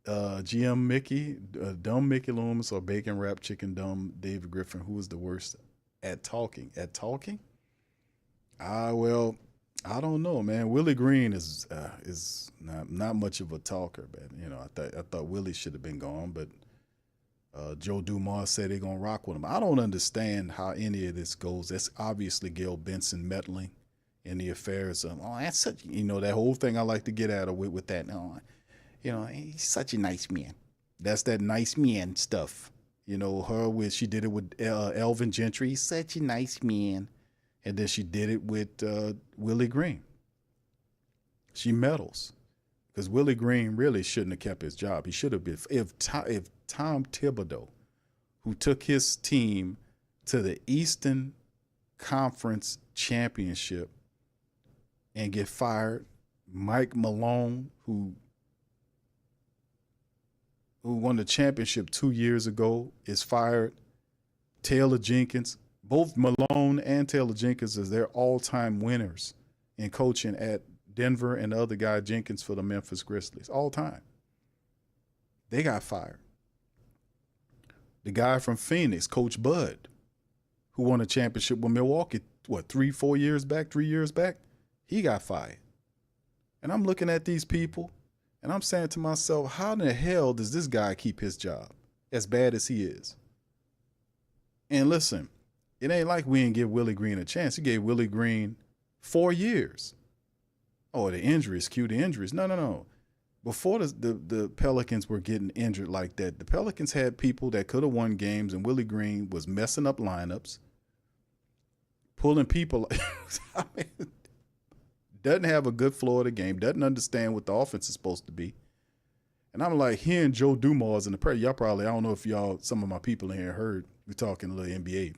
GM Mickey, dumb Mickey Loomis, or bacon wrap chicken dumb David Griffin. Who is the worst at talking? Well, I don't know, man. Willie Green is not much of a talker, but you know, I thought Willie should have been gone, but Joe Dumas said they're gonna rock with him. I don't understand how any of this goes. That's obviously Gail Benson meddling in the affairs of, that's such, you know, that whole thing I like to get at her with that. You know, he's such a nice man. That's that nice man stuff. You know, she did it with Elvin Gentry. He's such a nice man. And then she did it with Willie Green. She meddles. Because Willie Green really shouldn't have kept his job. He should have been. If Tom Thibodeau, who took his team to the Eastern Conference Championship and get fired, Mike Malone, who who won the championship 2 years ago, is fired. Taylor Jenkins, both Malone and Taylor Jenkins is their all-time winners in coaching at Denver, and the other guy, Jenkins, for the Memphis Grizzlies, all time. They got fired. The guy from Phoenix, Coach Bud, who won a championship with Milwaukee, 3 years back, he got fired. And I'm looking at these people, and I'm saying to myself, how in the hell does this guy keep his job as bad as he is? And listen, it ain't like we didn't give Willie Green a chance. He gave Willie Green 4 years. Oh, the injuries, cue the injuries. No. Before the Pelicans were getting injured like that, the Pelicans had people that could have won games, and Willie Green was messing up lineups, pulling people. I mean, doesn't have a good flow of the game, doesn't understand what the offense is supposed to be. And I'm like, hearing Joe Dumars in the press, y'all probably, I don't know if some of my people in here heard, we talking a little NBA.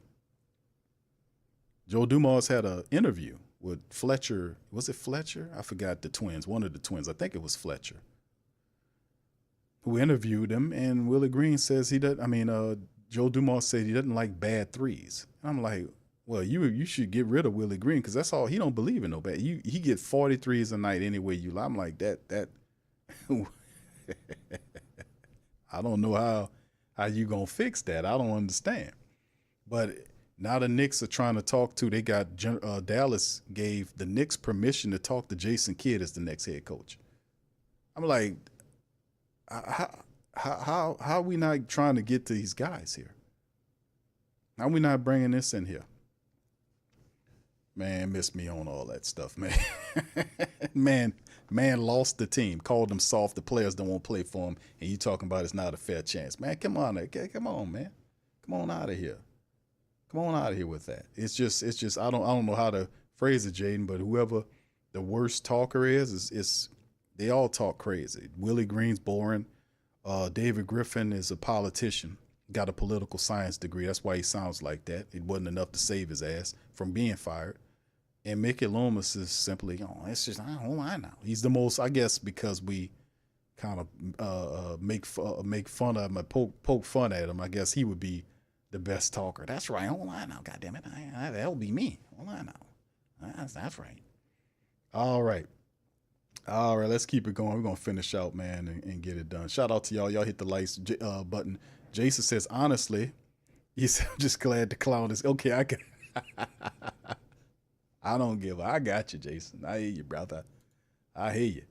Joe Dumars had an interview with Fletcher. Was it Fletcher? I forgot the twins, one of the twins. I think it was Fletcher, who interviewed him, and Willie Green says Joe Dumars said he doesn't like bad threes. And I'm like, well, you should get rid of Willie Green, because that's all. He don't believe in no bad. He get 40 threes a night any way you like. I'm like, that I don't know how you gonna fix that. I don't understand. But now the Knicks are trying to talk to. They got Dallas gave the Knicks permission to talk to Jason Kidd as the next head coach. I'm like, how are we not trying to get to these guys here? How are we not bringing this in here? Man, miss me on all that stuff, man. Man lost the team, called them soft. The players don't want to play for him, and you talking about it's not a fair chance. Man, come on, man. Come on out of here. Come on out of here with that. It's just I don't know how to phrase it, Jaden, but whoever the worst talker is they all talk crazy. Willie Green's boring. David Griffin is a politician, got a political science degree. That's why he sounds like that. It wasn't enough to save his ass from being fired. And Mickey Loomis is simply, it's just, I don't know. He's the most, I guess, because we kind of make fun of him, poke fun at him. I guess he would be the best talker. That's right. Oh, I know. God damn it. That would be me. Oh, I know. That's right. All right. Let's keep it going. We're going to finish out, man, and get it done. Shout out to y'all. Y'all hit the likes button. Jason says, honestly, he said, I'm just glad the clown is okay. I don't give I got you, Jason. I hear you, brother. I hear you.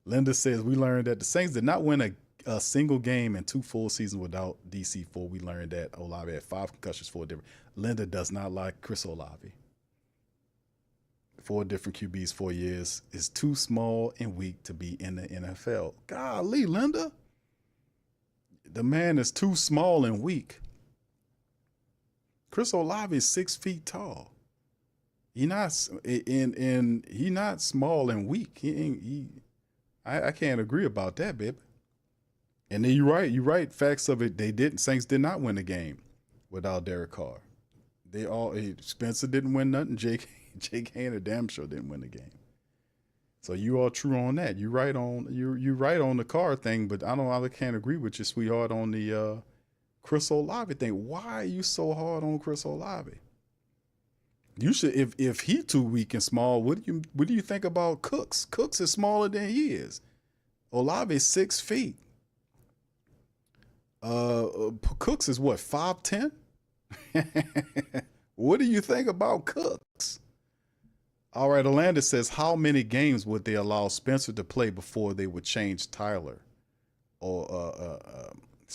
Linda says, we learned that the Saints did not win a single game in 2 full seasons without DC4. We learned that Olave had 5 concussions, 4 different. Linda does not like Chris Olave. 4 different QBs, 4 years is too small and weak to be in the NFL. Golly, Linda. The man is too small and weak. Chris Olave is 6 feet tall. He not small and weak. I can't agree about that, baby. And then you're right. Facts of it, Saints did not win the game without Derek Carr. Spencer didn't win nothing. Jake Haener damn sure didn't win the game. So you are true on that. You're right on the Carr thing, but I can't agree with you, sweetheart, on the Chris Olave thing. Why are you so hard on Chris Olave? You should, if he too weak and small, what do you think about Cooks? Cooks is smaller than he is. Olave is 6 feet. Cooks is what, 5'10"? What do you think about Cooks? All right, Orlando says, how many games would they allow Spencer to play before they would change Tyler? Or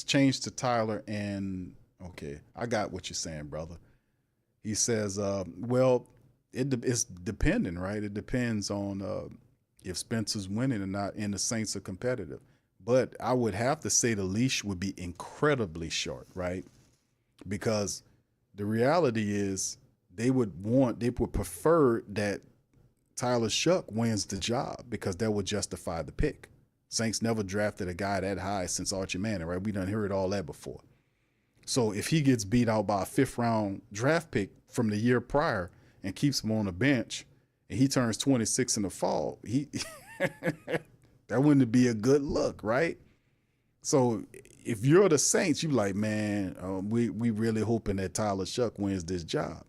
change to Tyler and, okay, I got what you're saying, brother. He says, well, it's dependent, right? It depends on if Spencer's winning or not and the Saints are competitive. But I would have to say the leash would be incredibly short, right? Because the reality is they would prefer that Tyler Shuck wins the job because that would justify the pick. Saints never drafted a guy that high since Archie Manning, right? We done heard all that before. So if he gets beat out by a 5th round draft pick from the year prior and keeps him on the bench and he turns 26 in the fall, that wouldn't be a good look, right? So if you're the Saints, you like, man, we really hoping that Tyler Shuck wins this job.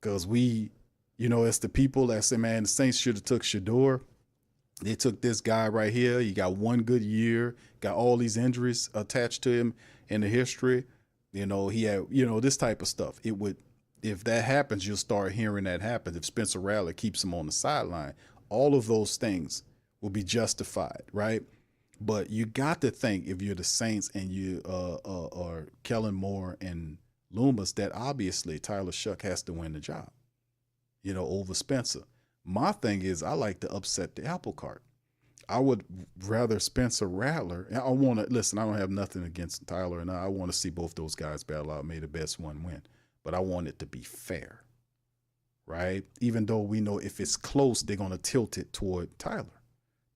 Because it's the people that say, man, the Saints should have took Shador. They took this guy right here. He got one good year, got all these injuries attached to him in the history. He had, this type of stuff. If that happens, you'll start hearing that happen. If Spencer Rattler keeps him on the sideline, all of those things will be justified, right? But you got to think, if you're the Saints and you are Kellen Moore and Loomis, that obviously Tyler Shuck has to win the job, over Spencer. My thing is, I like to upset the apple cart. I would rather Spencer Rattler. I want to listen. I don't have nothing against Tyler, and I want to see both those guys battle out. May the best one win, but I want it to be fair, right? Even though we know if it's close, they're gonna tilt it toward Tyler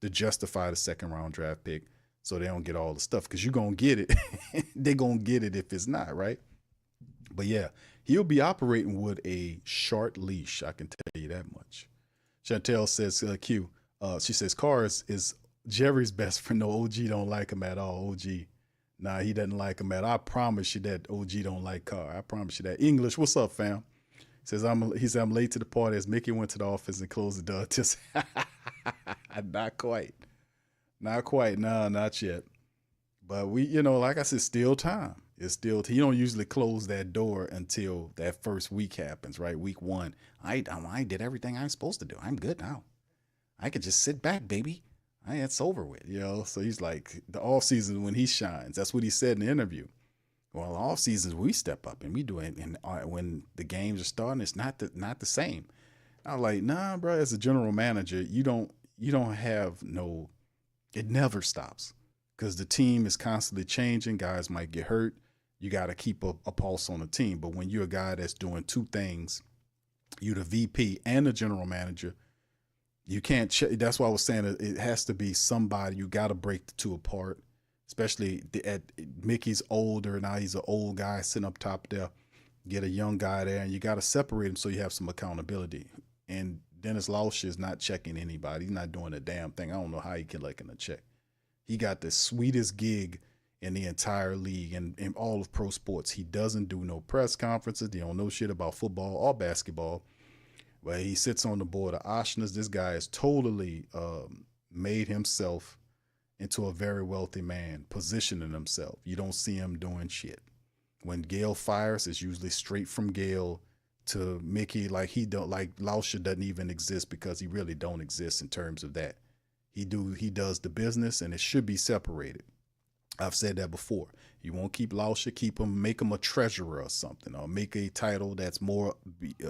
to justify the second round draft pick, so they don't get all the stuff. Because you're gonna get it. They're gonna get it if it's not, right? But yeah, he'll be operating with a short leash. I can tell you that much. Chantel says, Q. She says, Carr is Jerry's best friend. No, OG don't like him at all. OG, nah, he doesn't like him at all. I promise you that OG don't like Carr. I promise you that. English, what's up, fam? He said, I'm late to the party as Mickey went to the office and closed the door. Just not quite. No, not yet. But we, like I said, still time. It's still, he don't usually close that door until that first week happens, right? Week 1. I did everything I'm supposed to do. I'm good now. I could just sit back, baby. It's over with, So he's like, the off season when he shines. That's what he said in the interview. Well, off seasons we step up and we do it, and when the games are starting, it's not the same. I was like, nah, bro. As a general manager, you don't have no. It never stops because the team is constantly changing. Guys might get hurt. You got to keep a pulse on the team. But when you're a guy that's doing two things, you're the VP and the general manager. You can't. That's why I was saying it has to be somebody. You got to break the two apart. Especially at Mickey's older now. He's an old guy sitting up top there. Get a young guy there, and you got to separate him so you have some accountability. And Dennis Lauscher is not checking anybody. He's not doing a damn thing. I don't know how he can a check. He got the sweetest gig in the entire league and in all of pro sports. He doesn't do no press conferences. He don't know shit about football or basketball. But he sits on the board of Oshner's. This guy has totally made himself into a very wealthy man, positioning himself. You don't see him doing shit. When Gail fires, it's usually straight from Gail to Mickey. Like Lauscher doesn't even exist because he really don't exist in terms of that. He does the business, and it should be separated. I've said that before. You won't keep Lauscher, make him a treasurer or something, or make a title that's more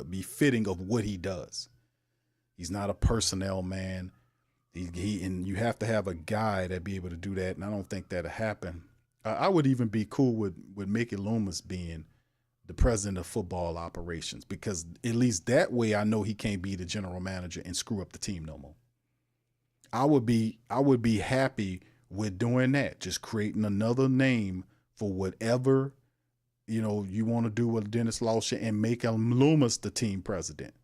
befitting of what he does. He's not a personnel man. And you have to have a guy that be able to do that, and I don't think that'll happen. I would even be cool with Mickey Loomis being the president of football operations, because at least that way I know he can't be the general manager and screw up the team no more. I would be happy with doing that, just creating another name for whatever you want to do with Dennis Lauscher and make Loomis the team president.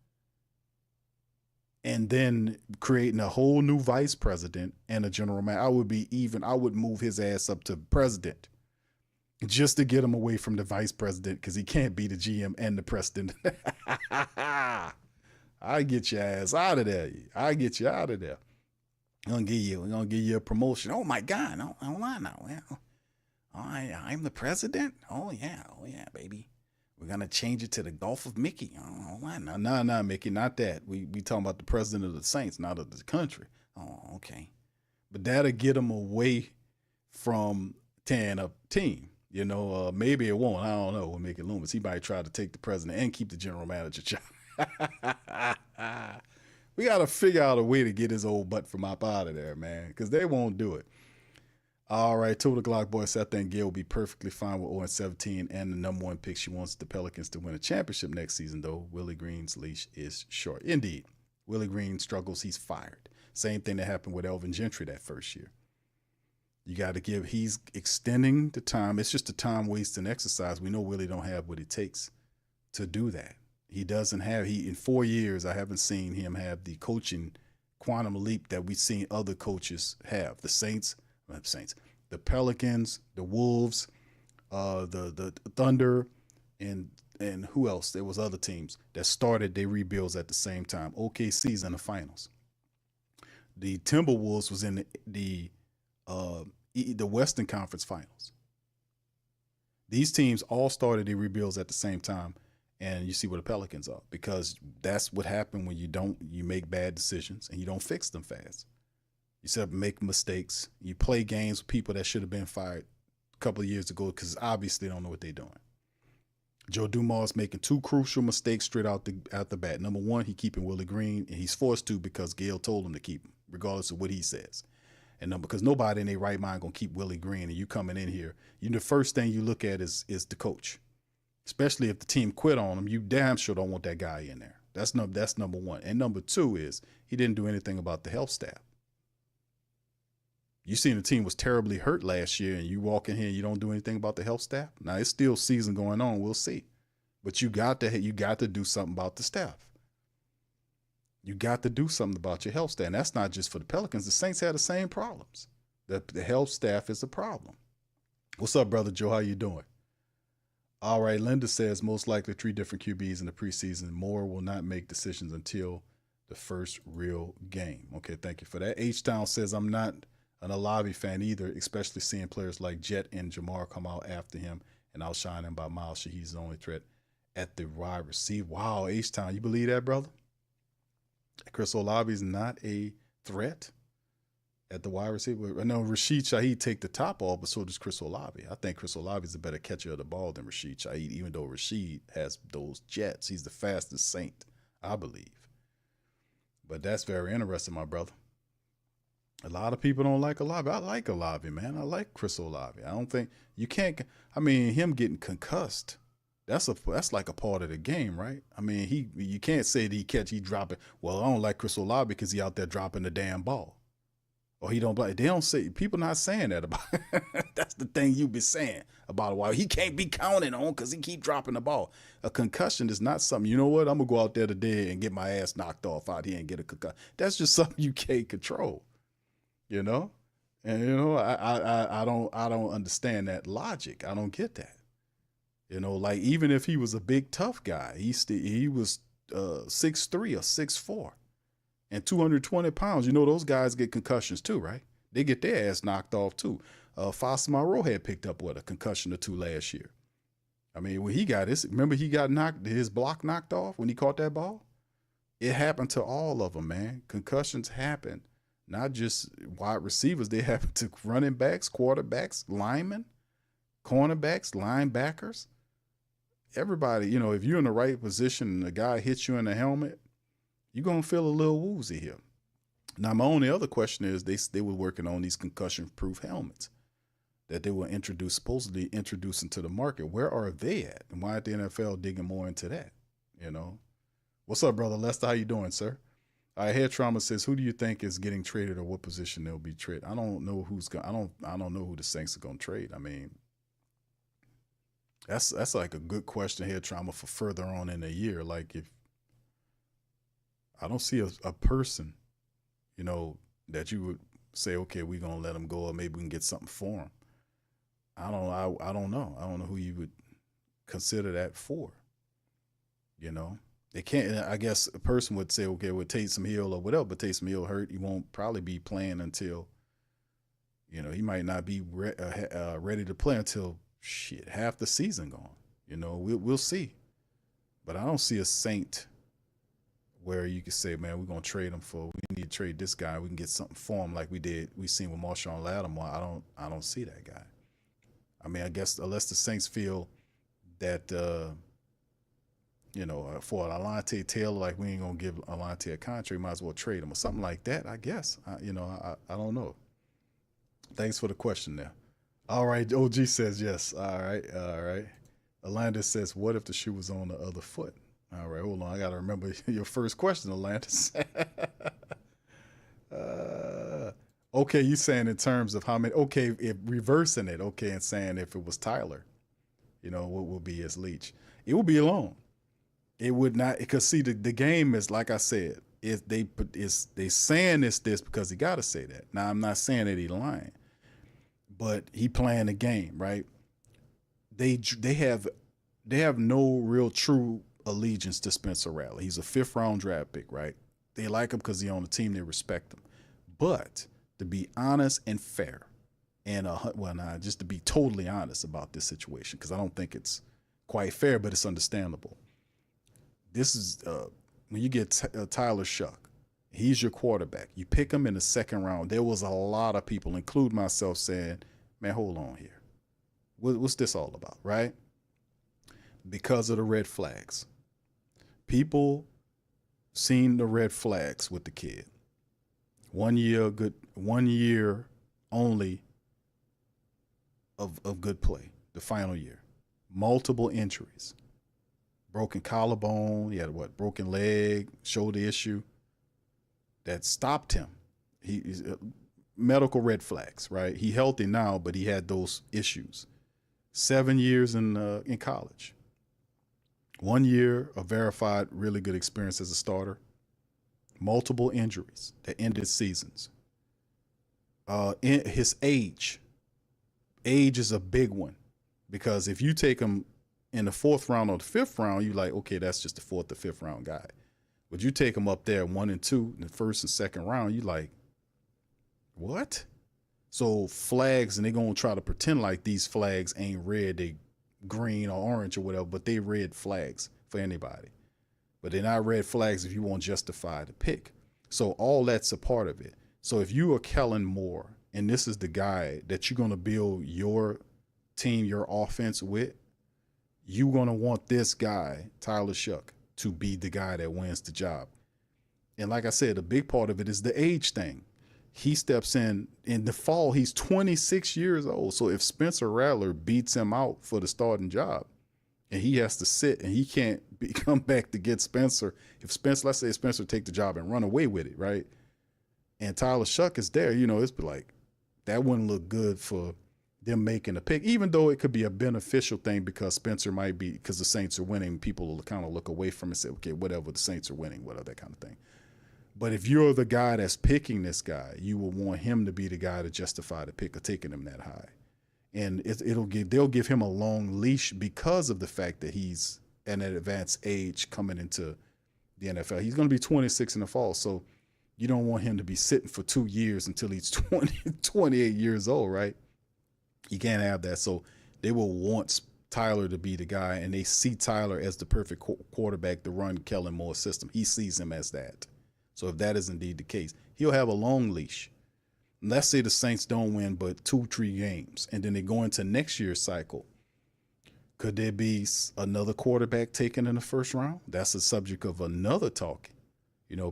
And then creating a whole new vice president and a general manager. I would move his ass up to president just to get him away from the vice president, because he can't be the GM and the president. I get your ass out of there. I get you out of there. We're gonna give you a promotion. Oh my God! No, hold on now. I'm the president. Oh yeah, baby. We're gonna change it to the Gulf of Mickey. Oh, no, Mickey, not that. We talking about the president of the Saints, not of the country. Oh, okay. But that'll get him away from tearing up the team. Maybe it won't. I don't know. With Mickey Loomis, he might try to take the president and keep the general manager job. We got to figure out a way to get his old butt from up out of there, man, because they won't do it. All right, Total Glock Boy said, I think Gail will be perfectly fine with 0-17 and the number 1 pick. She wants the Pelicans to win a championship next season, though. Willie Green's leash is short. Indeed. Willie Green struggles. He's fired. Same thing that happened with Elvin Gentry that first year. You got to he's extending the time. It's just a time wasting exercise. We know Willie don't have what it takes to do that. He doesn't have, in 4 years, I haven't seen him have the coaching quantum leap that we've seen other coaches have. The the Pelicans, the Wolves, the Thunder, and who else? There was other teams that started their rebuilds at the same time. OKC's in the finals. The Timberwolves was in the Western Conference Finals. These teams all started their rebuilds at the same time, and you see where the Pelicans are, because that's what happened when you make bad decisions and you don't fix them fast. You start make mistakes. You play games with people that should have been fired a couple of years ago because obviously they don't know what they're doing. Joe Dumars is making two crucial mistakes straight out the bat. Number one, he keeping Willie Green, and he's forced to because Gail told him to keep him, regardless of what he says. And because nobody in their right mind gonna keep Willie Green, and you coming in here, the first thing you look at is the coach, especially if the team quit on him. You damn sure don't want that guy in there. That's number one. And number two is he didn't do anything about the health staff. You seen the team was terribly hurt last year, and you walk in here and you don't do anything about the health staff. Now it's still season going on. We'll see, but you got to do something about the staff. You got to do something about your health staff. And that's not just for the Pelicans. The Saints had the same problems. The health staff is a problem. What's up, brother Joe? How you doing? All right, Linda says most likely 3 different QBs in the preseason. Moore will not make decisions until the first real game. Okay, thank you for that. H-Town says I'm not an Olave fan either, especially seeing players like Jet and Jamar come out after him and outshine him by miles. He's the only threat at the wide receiver. Wow, H-Town, you believe that, brother? Chris Olave is not a threat at the wide receiver. I know Rashid Shaheed take the top off, but so does Chris Olave. I think Chris Olave is a better catcher of the ball than Rashid Shaheed, even though Rashid has those jets. He's the fastest Saint, I believe. But that's very interesting, my brother. A lot of people don't like Olave. I like Olave, man. I like Chris Olave. I don't think you can't. I mean, him getting concussed, that's like a part of the game, right? I mean, you can't say that he dropping. Well, I don't like Chris Olave because he out there dropping the damn ball, or he don't play. They don't say, people not saying that about. That's the thing you be saying about Olave. He can't be counted on because he keep dropping the ball. A concussion is not something. You know what? I'm gonna go out there today and get my ass knocked off out here and get a concussion. That's just something you can't control. You know, and I don't understand that logic. I don't get that. You know, like even if he was a big tough guy, he was 6'3" or 6'4" and 220 pounds. You know, those guys get concussions too, right? They get their ass knocked off too. Foster Moreau had picked up a concussion or two last year. I mean, when he got this, remember he got his block knocked off when he caught that ball. It happened to all of them, man. Concussions happen. Not just wide receivers, they happen to running backs, quarterbacks, linemen, cornerbacks, linebackers. Everybody, you know, if you're in the right position and a guy hits you in the helmet, you're going to feel a little woozy here. Now, my only other question is they were working on these concussion-proof helmets that they were supposedly introducing to the market. Where are they at? And why aren't the NFL digging more into that? You know? What's up, brother Lester? How you doing, sir? All right, Head Trauma says, who do you think is getting traded or what position they'll be traded? I don't know who's going. I don't know who the Saints are going to trade. I mean, that's like a good question, Head Trauma, for further on in the year. Like if I don't see a person, you know, that you would say, okay, we're gonna let him go, or maybe we can get something for him. I don't know. I don't know who you would consider that for. You know. They can't. I guess a person would say, okay, with Taysom Hill or whatever, but Taysom Hill hurt. He won't probably be playing until, you know, he might not be ready to play until half the season gone. You know, we'll see. But I don't see a Saint where you could say, man, we're gonna trade him for. We need to trade this guy. We can get something for him like we seen with Marshawn Lattimore. I don't see that guy. I mean, I guess unless the Saints feel that. You know, for Alante Taylor, like we ain't gonna give Alante a contract, might as well trade him or something like that. I guess. I don't know. Thanks for the question there. All right, OG says yes. All right. Alandis says, what if the shoe was on the other foot? All right, hold on. I gotta remember your first question, Alandis. Okay, you saying in terms of how many? Okay, if reversing it. Okay, and saying if it was Tyler, you know, what would be his leech? It would be alone. It would not, because see, the game is, like I said, they saying this because he got to say that. Now, I'm not saying that he's lying, but he playing the game, right? They have no real true allegiance to Spencer Rattler. He's a 5th round draft pick, right? They like him because he's on the team. They respect him. But to be honest and fair, and just to be totally honest about this situation, because I don't think it's quite fair, but it's understandable. This is when you get Tyler Shuck, he's your quarterback. You pick him in the 2nd round. There was a lot of people, including myself, saying, man, hold on here. What's this all about, right? Because of the red flags. People seen the red flags with the kid. 1 year only of good play, the final year. Multiple injuries. Broken collarbone, he had broken leg, shoulder issue that stopped him. He's medical red flags, right? He healthy now, but he had those issues. 7 years in college. 1 year of verified really good experience as a starter. Multiple injuries that ended seasons. In his age is a big one, because if you take him in the 4th round or the 5th round, you like, okay, that's just the 4th or 5th round guy. But you take him up there 1 and 2 in the 1st and 2nd round, you like, what? So flags, and they're going to try to pretend like these flags ain't red, they green or orange or whatever, but they red flags for anybody. But they're not red flags if you won't justify the pick. So all that's a part of it. So if you are Kellen Moore, and this is the guy that you're going to build your team, your offense with, you're going to want this guy, Tyler Shuck, to be the guy that wins the job. And like I said, a big part of it is the age thing. He steps in the fall, he's 26 years old. So if Spencer Rattler beats him out for the starting job and he has to sit and he can't come back to get Spencer, let's say Spencer take the job and run away with it, right? And Tyler Shuck is there, it's like, that wouldn't look good for them making a pick, even though it could be a beneficial thing because Spencer might be, because the Saints are winning, people will kind of look away from it and say, okay, whatever, the Saints are winning, whatever, that kind of thing. But if you're the guy that's picking this guy, you will want him to be the guy to justify the pick of taking him that high. And they'll give him a long leash because of the fact that he's at an advanced age coming into the NFL. He's going to be 26 in the fall, so you don't want him to be sitting for 2 years until he's 28 years old, right? You can't have that. So they will want Tyler to be the guy, and they see Tyler as the perfect quarterback to run Kellen Moore's system. He sees him as that. So if that is indeed the case, he'll have a long leash. Let's say the Saints don't win but 2-3 games, and then they go into next year's cycle. Could there be another quarterback taken in the 1st round? That's the subject of another talk,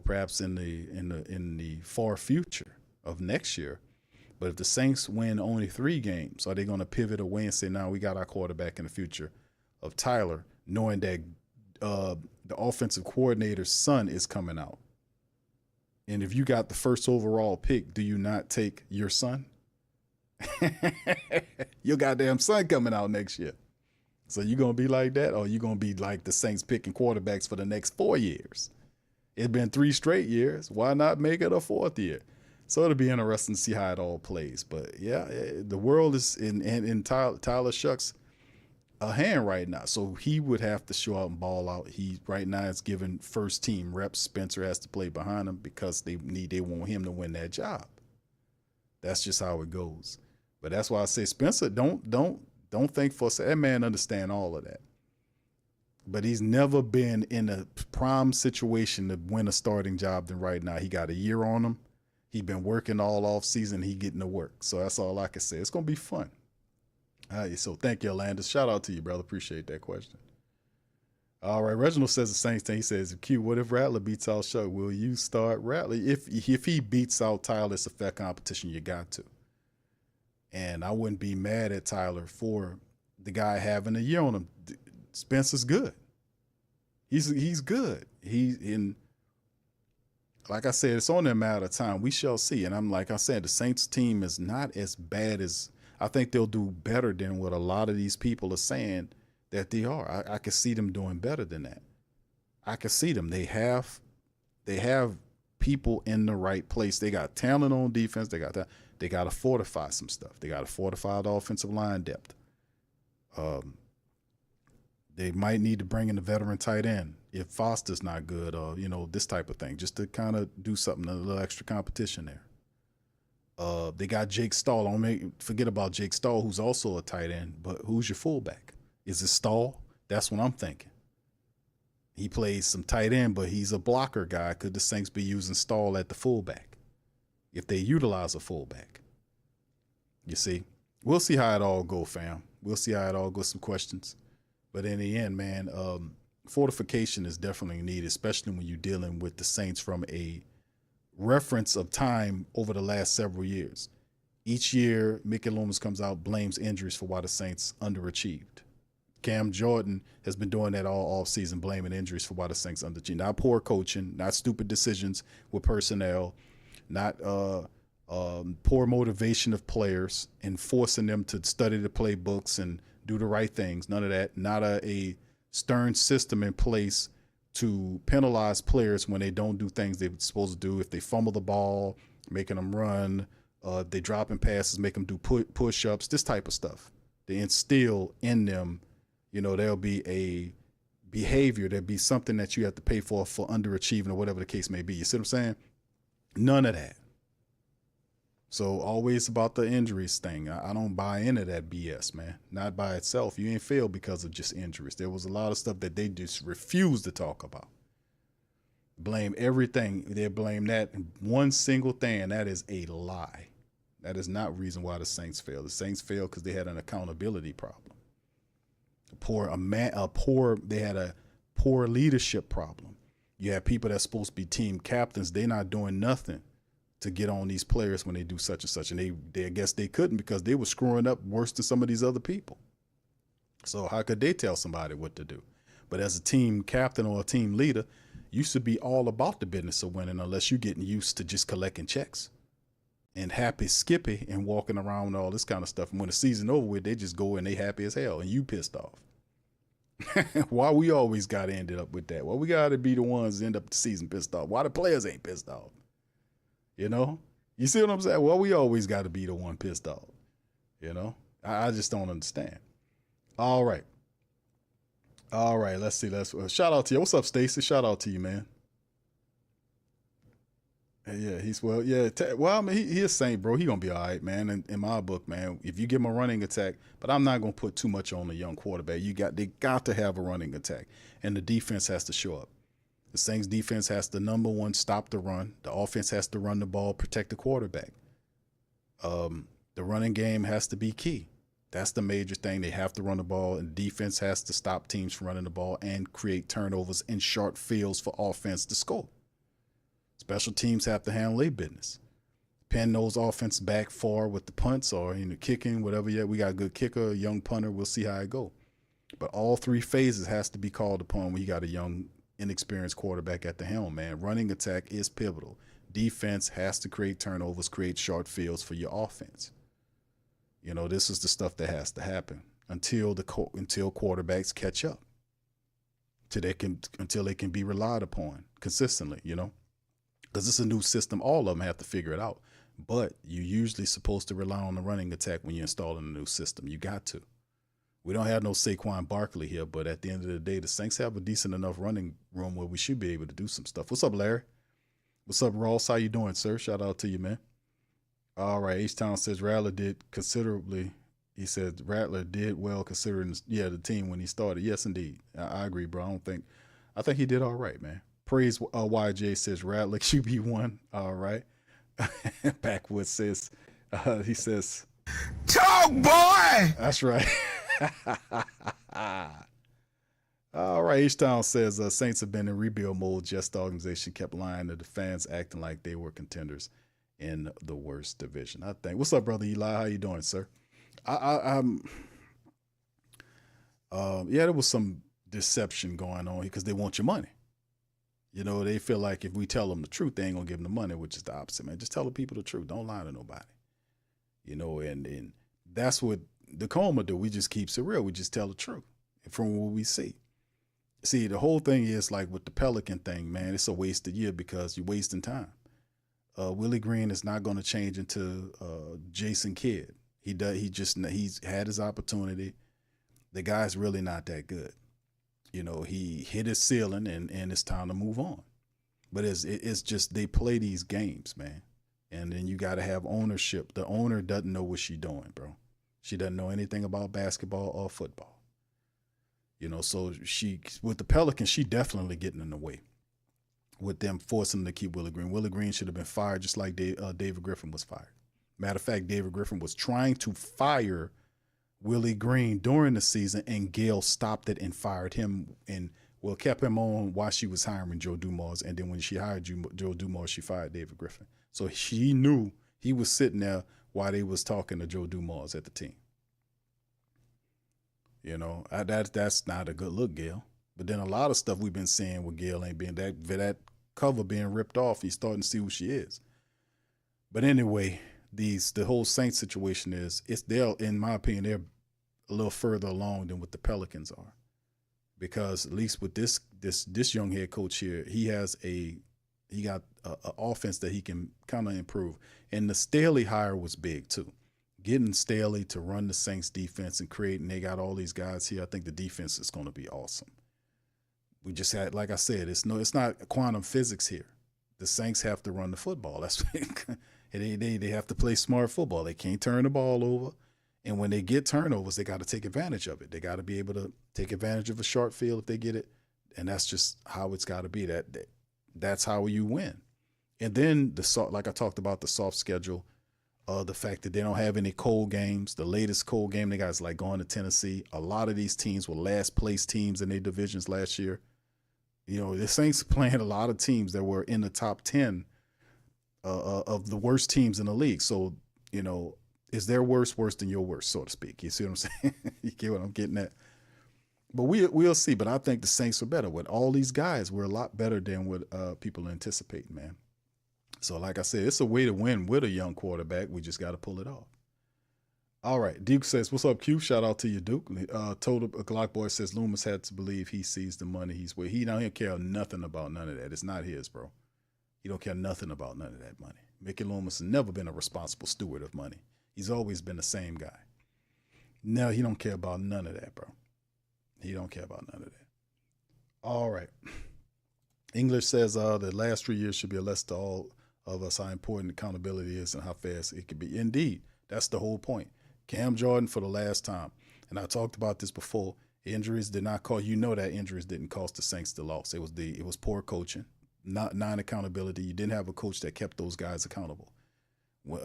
perhaps in the far future of next year. But if the Saints win only 3 games, are they going to pivot away and say, "No, we got our quarterback in the future of Tyler," knowing that the offensive coordinator's son is coming out? And if you got the 1st overall pick, do you not take your son? Your goddamn son coming out next year. So you going to be like that, or you going to be like the Saints picking quarterbacks for the next 4 years? It's been 3 straight years. Why not make it a 4th year? So it'll be interesting to see how it all plays. But yeah, the world is in Tyler Shuck's hand right now. So he would have to show out and ball out. He right now is given 1st team reps. Spencer has to play behind him because they want him to win that job. That's just how it goes. But that's why I say Spencer, don't think for a second. That man understand all of that. But he's never been in a prime situation to win a starting job than right now. He got a year on him. He been working all off season. He getting to work. So that's all I can say. It's going to be fun. All right, so thank you, Orlando. Shout out to you, brother. Appreciate that question. All right, Reginald says the same thing. He says, Q, what if Rattler beats out Shuck? Will you start Rattler? If he beats out Tyler, it's a fair competition. You got to. And I wouldn't be mad at Tyler for the guy having a year on him. Spencer's good. He's good. Like I said, it's only a matter of time. We shall see. And like I said, the Saints team is not as bad as I think they'll do better than what a lot of these people are saying that they are. I can see them doing better than that. I can see them. They have people in the right place. They got talent on defense. They got that. They got to fortify some stuff. They got to fortify the offensive line depth. They might need to bring in a veteran tight end if Foster's not good, or this type of thing, just to kind of do something, a little extra competition there. They got Jake Stahl. Don't forget about Jake Stahl, who's also a tight end, but who's your fullback? Is it Stahl? That's what I'm thinking. He plays some tight end, but he's a blocker guy. Could the Saints be using Stahl at the fullback if they utilize a fullback? You see, we'll see how it all go, fam. We'll see how it all goes. Some questions, but in the end, man, fortification is definitely needed, especially when you're dealing with the Saints from a reference of time over the last several years. Each year, Mickey Loomis comes out, blames injuries for why the Saints underachieved. Cam Jordan has been doing that all season, blaming injuries for why the Saints underachieved. Not poor coaching, not stupid decisions with personnel, not poor motivation of players and forcing them to study the playbooks and do the right things. None of that. Not a stern system in place to penalize players when they don't do things they're supposed to do. If they fumble the ball, making them run, they dropping passes, make them do push-ups, this type of stuff. They instill in them, there'll be a behavior, there'll be something that you have to pay for underachieving or whatever the case may be. You see what I'm saying? None of that. So always about the injuries thing. I don't buy into that BS, man. Not by itself. You ain't failed because of just injuries. There was a lot of stuff that they just refused to talk about. Blame everything. They blame that one single thing, and that is a lie. That is not reason why the Saints failed. The Saints failed because they had an accountability problem. They had a poor leadership problem. You have people that's supposed to be team captains. They're not doing nothing to get on these players when they do such and such. And they I guess they couldn't because they were screwing up worse than some of these other people. So how could they tell somebody what to do? But as a team captain or a team leader, you should be all about the business of winning unless you're getting used to just collecting checks and happy skippy and walking around and all this kind of stuff. And when the season over with, they just go and they happy as hell and you pissed off. Why we always got to end up with that? Why we got to be the ones that end up the season pissed off? Why the players ain't pissed off? You see what I'm saying? Well, we always got to be the one pissed off. I just don't understand. All right. Let's see. Shout out to you. What's up, Stacy? Shout out to you, man. Yeah, he is Saint, bro. He gonna be all right, man. In my book, man, if you give him a running attack, but I'm not gonna put too much on the young quarterback. They got to have a running attack, and the defense has to show up. The Saints defense has to, number one, stop the run. The offense has to run the ball, protect the quarterback. The running game has to be key. That's the major thing. They have to run the ball, and defense has to stop teams from running the ball and create turnovers in short fields for offense to score. Special teams have to handle their business. Pin those offense back far with the punts or kicking, whatever. Yeah, we got a good kicker, a young punter. We'll see how it go. But all three phases has to be called upon when you got a young, inexperienced quarterback at the helm, man. Running attack is pivotal. Defense has to create turnovers, create short fields for your offense. This is the stuff that has to happen until quarterbacks catch up. Until they can be relied upon consistently, because it's a new system. All of them have to figure it out. But you're usually supposed to rely on the running attack when you're installing a new system. You got to. We don't have no Saquon Barkley here, but at the end of the day, the Saints have a decent enough running room where we should be able to do some stuff. What's up, Larry? What's up, Ross? How you doing, sir? Shout out to you, man. All right, H-Town says Rattler did considerably. He said Rattler did well considering, the team when he started. Yes, indeed. I agree, bro. I think he did all right, man. Praise YJ says Rattler QB1. All right. Backwoods says, he says, Talk, boy! That's right. All right. H-Town says Saints have been in rebuild mode. Just the organization kept lying to the fans, acting like they were contenders in the worst division, I think. What's up, brother Eli? How you doing, sir? There was some deception going on because they want your money. They feel like if we tell them the truth, they ain't gonna give them the money, which is the opposite, man. Just tell the people the truth. Don't lie to nobody. And that's what the Coma do. We just keeps it real. We just tell the truth from what we see. See, the whole thing is like with the Pelican thing, man, it's a wasted year because you're wasting time. Willie Green is not going to change into Jason Kidd. He's had his opportunity. The guy's really not that good. He hit his ceiling, and it's time to move on. But it's just they play these games, man. And then you got to have ownership. The owner doesn't know what she's doing, bro. She doesn't know anything about basketball or football. So with the Pelicans, she definitely getting in the way with them forcing them to keep Willie Green. Willie Green should have been fired just like David Griffin was fired. Matter of fact, David Griffin was trying to fire Willie Green during the season, and Gail stopped it and fired him and kept him on while she was hiring Joe Dumars. And then when she hired Joe Dumars, she fired David Griffin. So she knew he was sitting there while they was talking to Joe Dumars at the team. That's not a good look, Gail. But then a lot of stuff we've been seeing with Gail ain't been that cover being ripped off. He's starting to see who she is. But anyway, the whole Saints situation in my opinion, they're a little further along than what the Pelicans are, because at least with this young head coach here, he got an offense that he can kind of improve. And the Staley hire was big too. Getting Staley to run the Saints defense and they got all these guys here. I think the defense is going to be awesome. We just had, like I said, it's not quantum physics here. The Saints have to run the football. That's they have to play smart football. They can't turn the ball over. And when they get turnovers, they got to take advantage of it. They got to be able to take advantage of a short field if they get it. And that's just how it's got to be. That's how you win. And then like I talked about, the soft schedule, the fact that they don't have any cold games. The latest cold game they got is like going to Tennessee. A lot of these teams were last place teams in their divisions last year. The Saints playing a lot of teams that were in the top 10 of the worst teams in the league. So, is their worst worse than your worst, so to speak? You see what I'm saying? You get what I'm getting at? But we'll see. But I think the Saints are better. With all these guys, we're a lot better than what people anticipate, man. So like I said, it's a way to win with a young quarterback. We just got to pull it off. All right. Duke says, what's up, Q? Shout out to you, Duke. Total Glock Boy says, Loomis had to believe he sees the money he's with. He don't care nothing about none of that. It's not his, bro. He don't care nothing about none of that money. Mickey Loomis has never been a responsible steward of money. He's always been the same guy. No, he don't care about none of that, bro. He don't care about none of that. All right. English says the last 3 years should be a lesson to all of us how important accountability is and how fast it can be. Indeed, that's the whole point. Cam Jordan for the last time, and I talked about this before, injuries did not cost, that injuries didn't cost the Saints the loss. It was poor coaching, not non-accountability. You didn't have a coach that kept those guys accountable.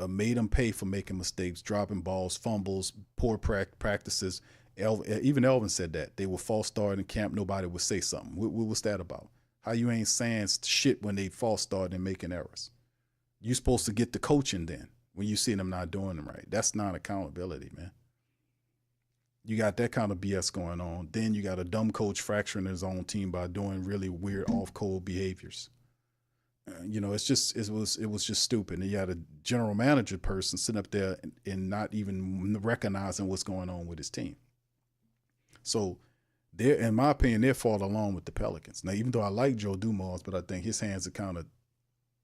Made them pay for making mistakes, dropping balls, fumbles, poor practices. Even Elvin said that. They were false start in camp. Nobody would say something. What was that about? How you ain't saying shit when they false start and making errors? You supposed to get the coaching then when you see them not doing them right. That's not accountability, man. You got that kind of BS going on. Then you got a dumb coach fracturing his own team by doing really weird off-code behaviors. It was just stupid. And you had a general manager person sitting up there and not even recognizing what's going on with his team. So in my opinion, they're far along with the Pelicans. Now, even though I like Joe Dumars, but I think his hands are kind of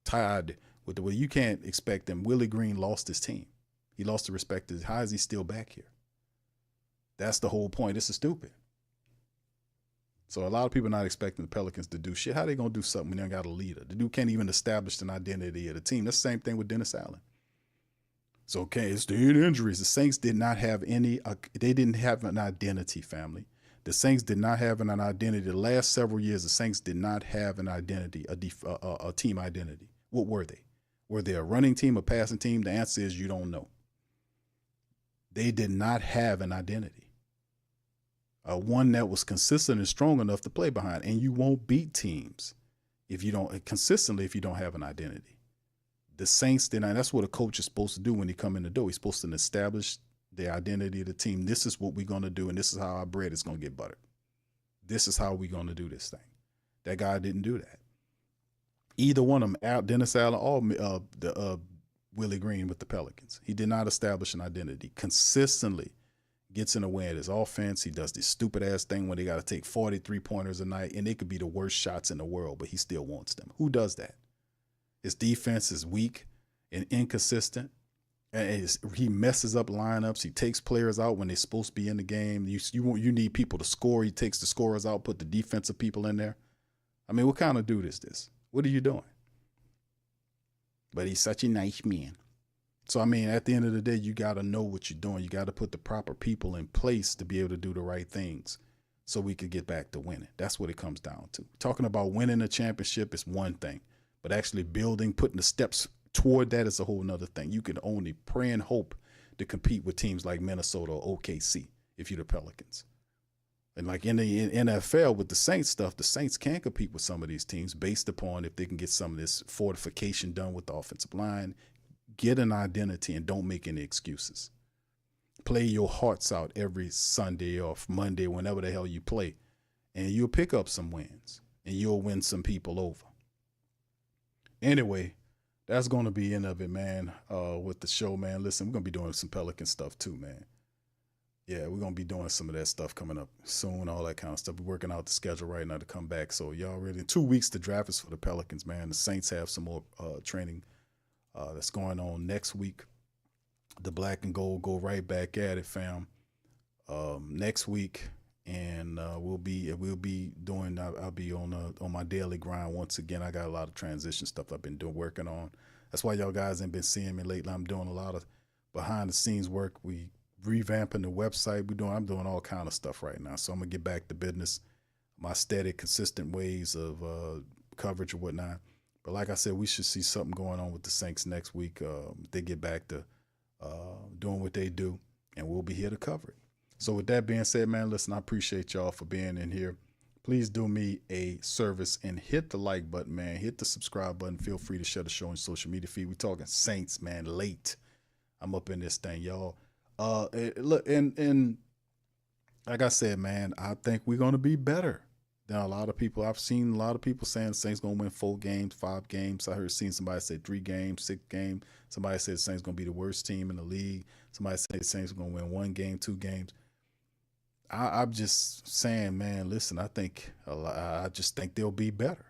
tied with the way you can't expect them. Willie Green lost his team. He lost the respect. How is he still back here? That's the whole point. This is stupid. So a lot of people are not expecting the Pelicans to do shit. How they going to do something when they don't got a leader? The dude can't even establish an identity of the team. That's the same thing with Dennis Allen. So, okay, it's the injuries. The Saints did not have any they didn't have an identity, family. The Saints did not have an identity. The last several years, the Saints did not have an identity, a team identity. What were they? Were they a running team, a passing team? The answer is you don't know. They did not have an identity. One that was consistent and strong enough to play behind. And you won't beat teams if you don't have an identity. The Saints did not. That's what a coach is supposed to do when he come in the door. He's supposed to establish the identity of the team. This is what we're going to do, and this is how our bread is going to get buttered. This is how we're going to do this thing. That guy didn't do that. Either one of them, Dennis Allen or Willie Green with the Pelicans. He did not establish an identity. Consistently gets in the way of his offense. He does this stupid-ass thing when they got to take 43 pointers a night, and they could be the worst shots in the world, but he still wants them. Who does that? His defense is weak and inconsistent. And he messes up lineups. He takes players out when they're supposed to be in the game. You need people to score. He takes the scorers out, put the defensive people in there. I mean, what kind of dude is this? What are you doing? But he's such a nice man. So, I mean, at the end of the day, you got to know what you're doing. You got to put the proper people in place to be able to do the right things so we could get back to winning. That's what it comes down to. Talking about winning a championship is one thing, but actually building, putting the steps toward that is a whole nother thing. You can only pray and hope to compete with teams like Minnesota or OKC if you're the Pelicans. And like in the NFL with the Saints stuff, the Saints can compete with some of these teams based upon if they can get some of this fortification done with the offensive line, get an identity, and don't make any excuses. Play your hearts out every Sunday or Monday, whenever the hell you play, and you'll pick up some wins, and you'll win some people over. Anyway, that's going to be the end of it, man, with the show, man. Listen, we're going to be doing some Pelican stuff too, man. Yeah, we're going to be doing some of that stuff coming up soon, all that kind of stuff. We're working out the schedule right now to come back. So y'all really, in 2 weeks, the draft is for the Pelicans, man. The Saints have some more training that's going on next week. The black and gold go right back at it, fam. Next week, and we'll be doing. I'll be on my daily grind once again. I got a lot of transition stuff I've been working on. That's why y'all guys ain't been seeing me lately. I'm doing a lot of behind the scenes work. We revamping the website. I'm doing all kind of stuff right now. So I'm gonna get back to business, my steady, consistent ways of coverage or whatnot. But like I said, we should see something going on with the Saints next week. They get back to doing what they do, and we'll be here to cover it. So with that being said, man, listen, I appreciate y'all for being in here. Please do me a service and hit the like button, man. Hit the subscribe button. Feel free to share the show on your social media feed. We're talking Saints, man, late. I'm up in this thing, y'all. Look, and like I said, man, I think we're going to be better than a lot of people. I've seen a lot of people saying the Saints going to win 4 games, 5 games. I heard somebody say 3 games, 6 games. Somebody said the Saints going to be the worst team in the league. Somebody said the Saints are going to win 1 game, 2 games. I'm just saying, man, listen, I just think they'll be better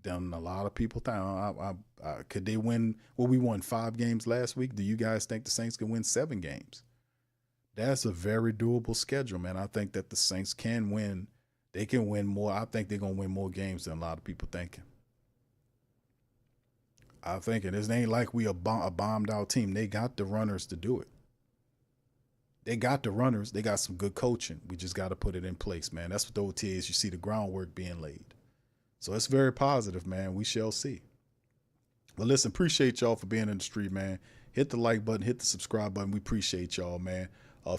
than a lot of people think. Could they win? Well, we won 5 games last week. Do you guys think the Saints can win 7 games? That's a very doable schedule, man. I think that the Saints can win. They can win more. I think they're going to win more games than a lot of people thinking. I think it ain't like we a bombed out team. They got the runners to do it. They got the runners. They got some good coaching. We just got to put it in place, man. That's what the OTAs, you see the groundwork being laid. So it's very positive, man. We shall see. Well, listen, appreciate y'all for being in the street, man. Hit the like button, hit the subscribe button. We appreciate y'all, man.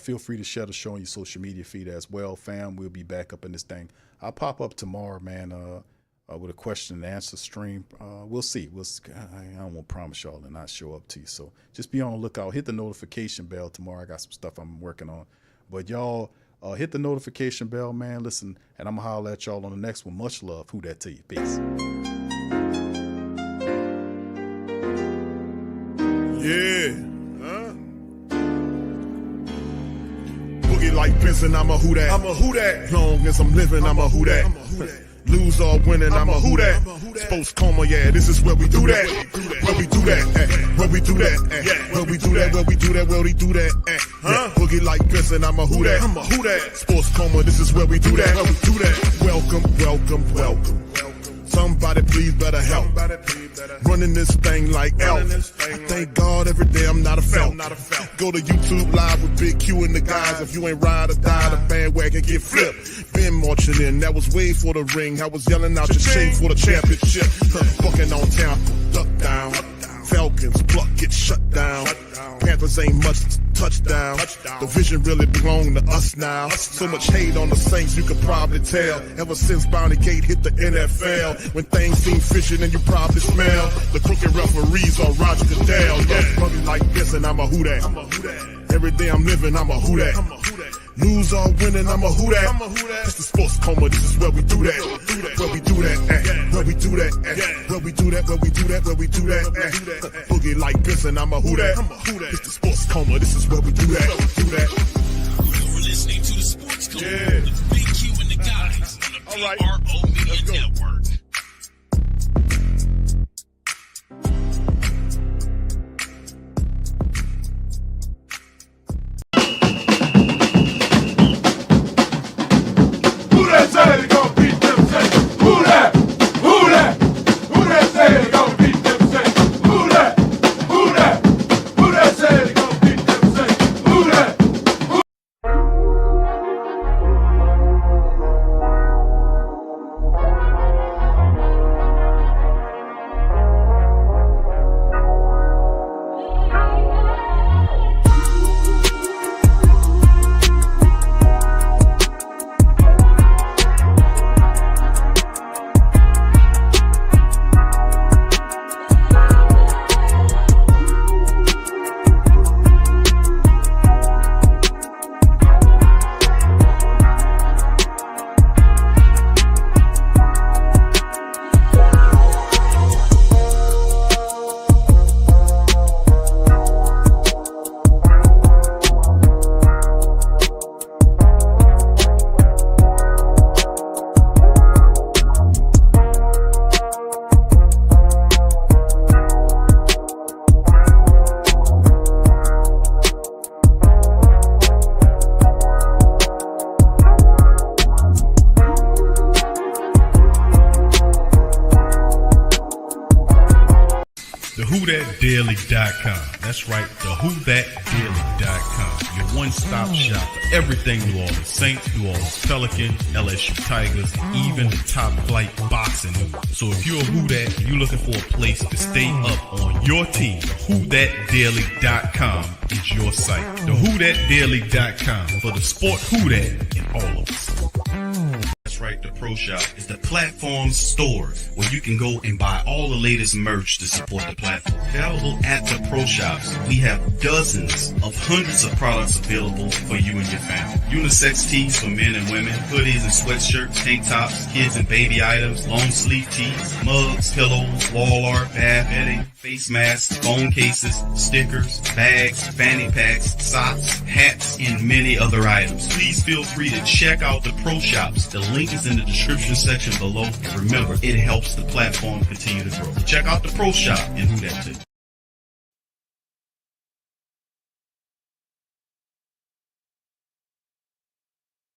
Feel free to share the show on your social media feed as well, fam. We'll be back up in this thing. I'll pop up tomorrow, man, with a question and answer stream. We'll see. I don't want to promise y'all and not show up to you. So just be on the lookout. Hit the notification bell tomorrow. I got some stuff I'm working on. But y'all hit the notification bell, man. Listen, and I'm going to holler at y'all on the next one. Much love. Who that to you? Peace. Yeah. Like Benson, I'm a who that. I'm a who that. Long as I'm living, I'm a who that. Lose or winning, I'm a who that. Sports Coma, yeah, this is where we do that. Where we do that. Where we do that. Where we do that. Where we do that. Where we do that. Boogie like Benson, I'm a who that. I'm a who that. Sports Coma, this is where we do that. Where we do that. Welcome, welcome, welcome. Somebody please better help. Running this thing like elf. I thank God every day I'm not a felt. Go to YouTube Live with Big Q and the guys. If you ain't ride or die, the bandwagon get flipped. Been marching in, that was way for the ring. I was yelling out your shame for the championship. Bucking on town, duck down. Falcons, pluck, get shut down. Panthers ain't much touchdown. The vision really belong to us now. So much hate on the Saints, you could probably tell. Ever since Bounty Gate hit the NFL, when things seem fishy and you probably smell the crooked referees on Roger Goodell. Probably like this and I'm a who that. Every day I'm living, I'm a who that. Lose or winning, I'm a who that. It's the Sports Coma, this is where we do that. Where we do that, where we do that, where we do that, where we do that, where we do that. Boogie like Benson, I'm a who that. It's the Sports Coma, this is where we do that. You're listening to the Sports Coma with Big Q and the guys on the PRO Media Network. WhoThatDaily.com. That's right, the WhoThatDaily.com. Your one-stop shop for everything New Orleans Saints, New Orleans Pelicans, LSU Tigers, even the top flight boxing news. So if you're a Who That and you're looking for a place to stay up on your team, WhoThatDaily.com is your site. The WhoThatDaily.com for the sport Who That in all of us. That's right, the Pro Shop is the platform store where you can go and buy all the latest merch to support the platform. Available at the Pro Shops, we have dozens of hundreds of products available for you and your family. Unisex tees for men and women, hoodies and sweatshirts, tank tops, kids and baby items, long sleeve tees, mugs, pillows, wall art, bath bedding, face masks, phone cases, stickers, bags, fanny packs, socks, hats, and many other items. Please feel free to check out the Pro Shops. The link is in the description section below. Remember, it helps the platform continue to grow. So check out the Pro Shop and Who That too.